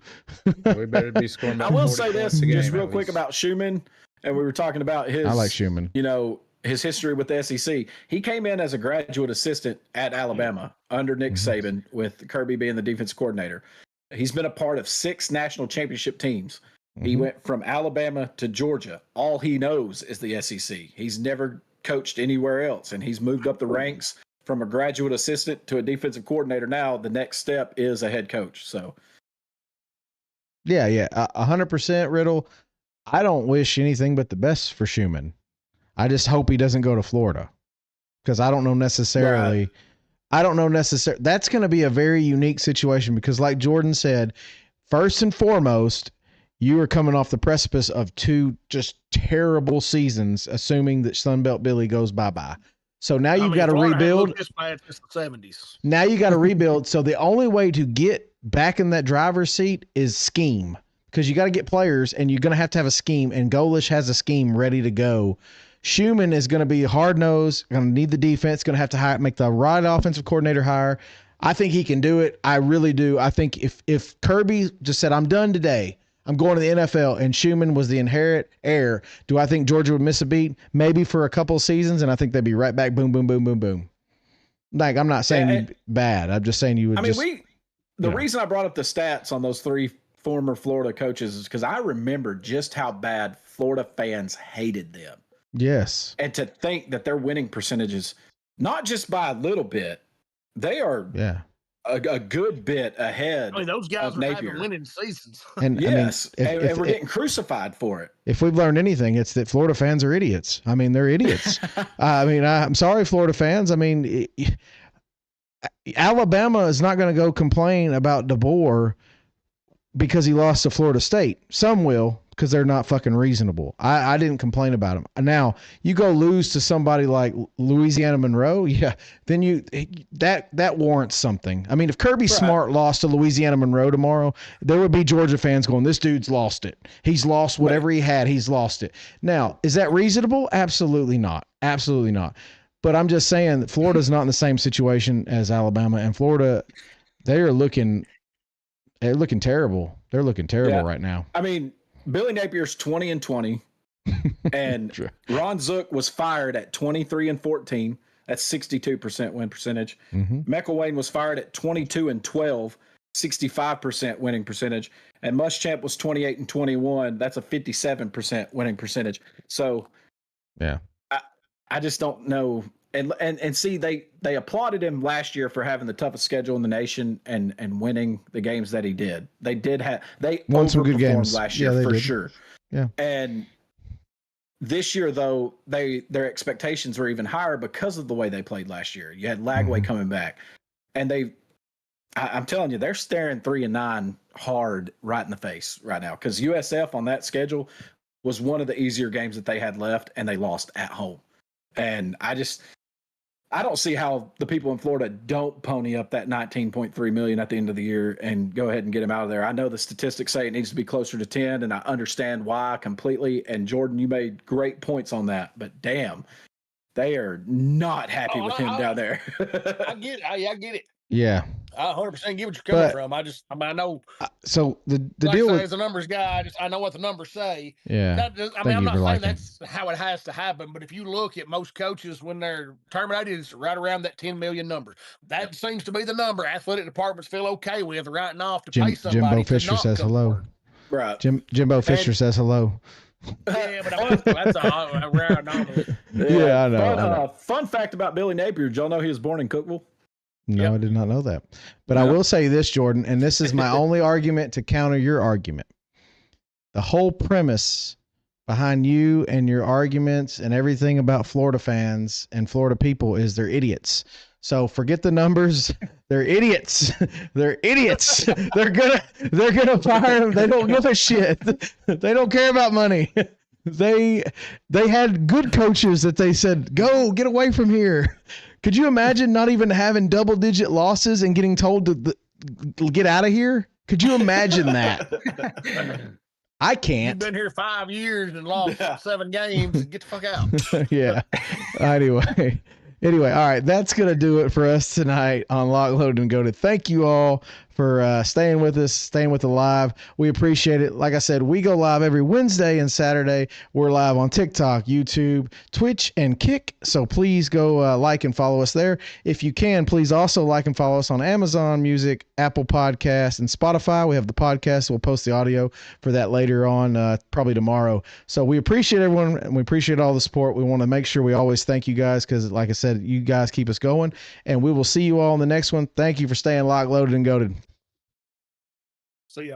We better be scoring. I will say this just real quick about Schumann, and we were talking about his. I like Schumann. His history with the SEC. He came in as a graduate assistant at Alabama under Nick Saban, with Kirby being the defense coordinator. He's been a part of 6 national championship teams. He went from Alabama to Georgia. All he knows is the SEC. He's never coached anywhere else, and he's moved up the ranks from a graduate assistant to a defensive coordinator. Now the next step is a head coach. So, yeah, 100%, Riddle. I don't wish anything but the best for Schumann. I just hope he doesn't go to Florida, because I don't know necessarily. Right. I don't know necessarily. That's going to be a very unique situation, because like Jordan said, first and foremost, you are coming off the precipice of 2 just terrible seasons, assuming that Sunbelt Billy goes bye-bye. So now you've got to rebuild. This the 70s. Now you got to rebuild. So the only way to get back in that driver's seat is scheme, because you got to get players, and you're going to have a scheme, and Golish has a scheme ready to go. Schumann is going to be hard-nosed, going to need the defense, going to have to make the right offensive coordinator hire. I think he can do it. I really do. I think if Kirby just said, I'm done today, I'm going to the NFL, and Schumann was the inherent heir, do I think Georgia would miss a beat? Maybe for a couple of seasons, and I think they'd be right back, boom, boom, boom, boom, boom. Like, I'm not saying you'd bad. I'm just saying you would the reason I brought up the stats on those 3 former Florida coaches is because I remember just how bad Florida fans hated them. Yes. And to think that their winning percentages, not just by a little bit, they are a good bit ahead. I mean, those guys are having winning seasons. And yes, and we're getting crucified for it. If we've learned anything, it's that Florida fans are idiots. I mean, they're idiots. I'm sorry, Florida fans. I mean, Alabama is not going to go complain about DeBoer because he lost to Florida State. Some will, because they're not fucking reasonable. I didn't complain about him. Now, you go lose to somebody like Louisiana Monroe, then that warrants something. I mean, if Kirby Smart lost to Louisiana Monroe tomorrow, there would be Georgia fans going, this dude's lost it. He's lost whatever he had. He's lost it. Now, is that reasonable? Absolutely not. Absolutely not. But I'm just saying that Florida's not in the same situation as Alabama, and Florida, they're looking terrible. They're looking terrible right now. I mean, Billy Napier's 20-20, and Ron Zook was fired at 23-14. That's 62% win percentage. McElwain was fired at 22-12, 65% winning percentage, and Muschamp was 28-21. That's a 57% winning percentage. So, I just don't know. And see, they applauded him last year for having the toughest schedule in the nation and winning the games that he did. They won some good games last year for sure. Yeah. And this year, though, their expectations were even higher because of the way they played last year. You had Lagway coming back, and I'm telling you, they're staring 3-9 hard right in the face right now, because USF on that schedule was one of the easier games that they had left, and they lost at home. And I don't see how the people in Florida don't pony up that $19.3 million at the end of the year and go ahead and get him out of there. I know the statistics say it needs to be closer to 10, and I understand why completely. And Jordan, you made great points on that, but damn, they are not happy with him down there. I get it. Yeah. I 100% get what you're coming from. I know. So the like deal with as a numbers guy, I know what the numbers say. Yeah. I'm not saying that's how it has to happen, but if you look at most coaches when they're terminated, it's right around that 10 million number. That seems to be the number athletic departments feel okay with writing off to pay somebody. Jimbo Fisher says hello. Right. Jimbo Fisher says hello. Yeah, but that's a rare anomaly. Yeah, I know. Fun fact about Billy Napier: did y'all know he was born in Cookeville? No, I did not know that. But I will say this, Jordan, and this is my only argument to counter your argument. The whole premise behind you and your arguments and everything about Florida fans and Florida people is they're idiots. So forget the numbers. They're idiots. They're idiots. They're gonna fire them. They don't give a shit. They don't care about money. They had good coaches that they said, go get away from here. Could you imagine not even having double-digit losses and getting told to get out of here? Could you imagine that? I You've can't. been here 5 years and lost 7 games. Get the fuck out. Yeah. Anyway, all right, that's going to do it for us tonight on Lock, Load, and Goated. Thank you all for staying with us, staying with the live. We appreciate it. Like I said, we go live every Wednesday and Saturday. We're live on TikTok, YouTube, Twitch, and Kick. So please go like and follow us there. If you can, please also like and follow us on Amazon Music, Apple Podcasts, and Spotify. We have the podcast. We'll post the audio for that later on, probably tomorrow. So we appreciate everyone, and we appreciate all the support. We want to make sure we always thank you guys because, like I said, you guys keep us going. And we will see you all in the next one. Thank you for staying locked, loaded, and goated. See ya.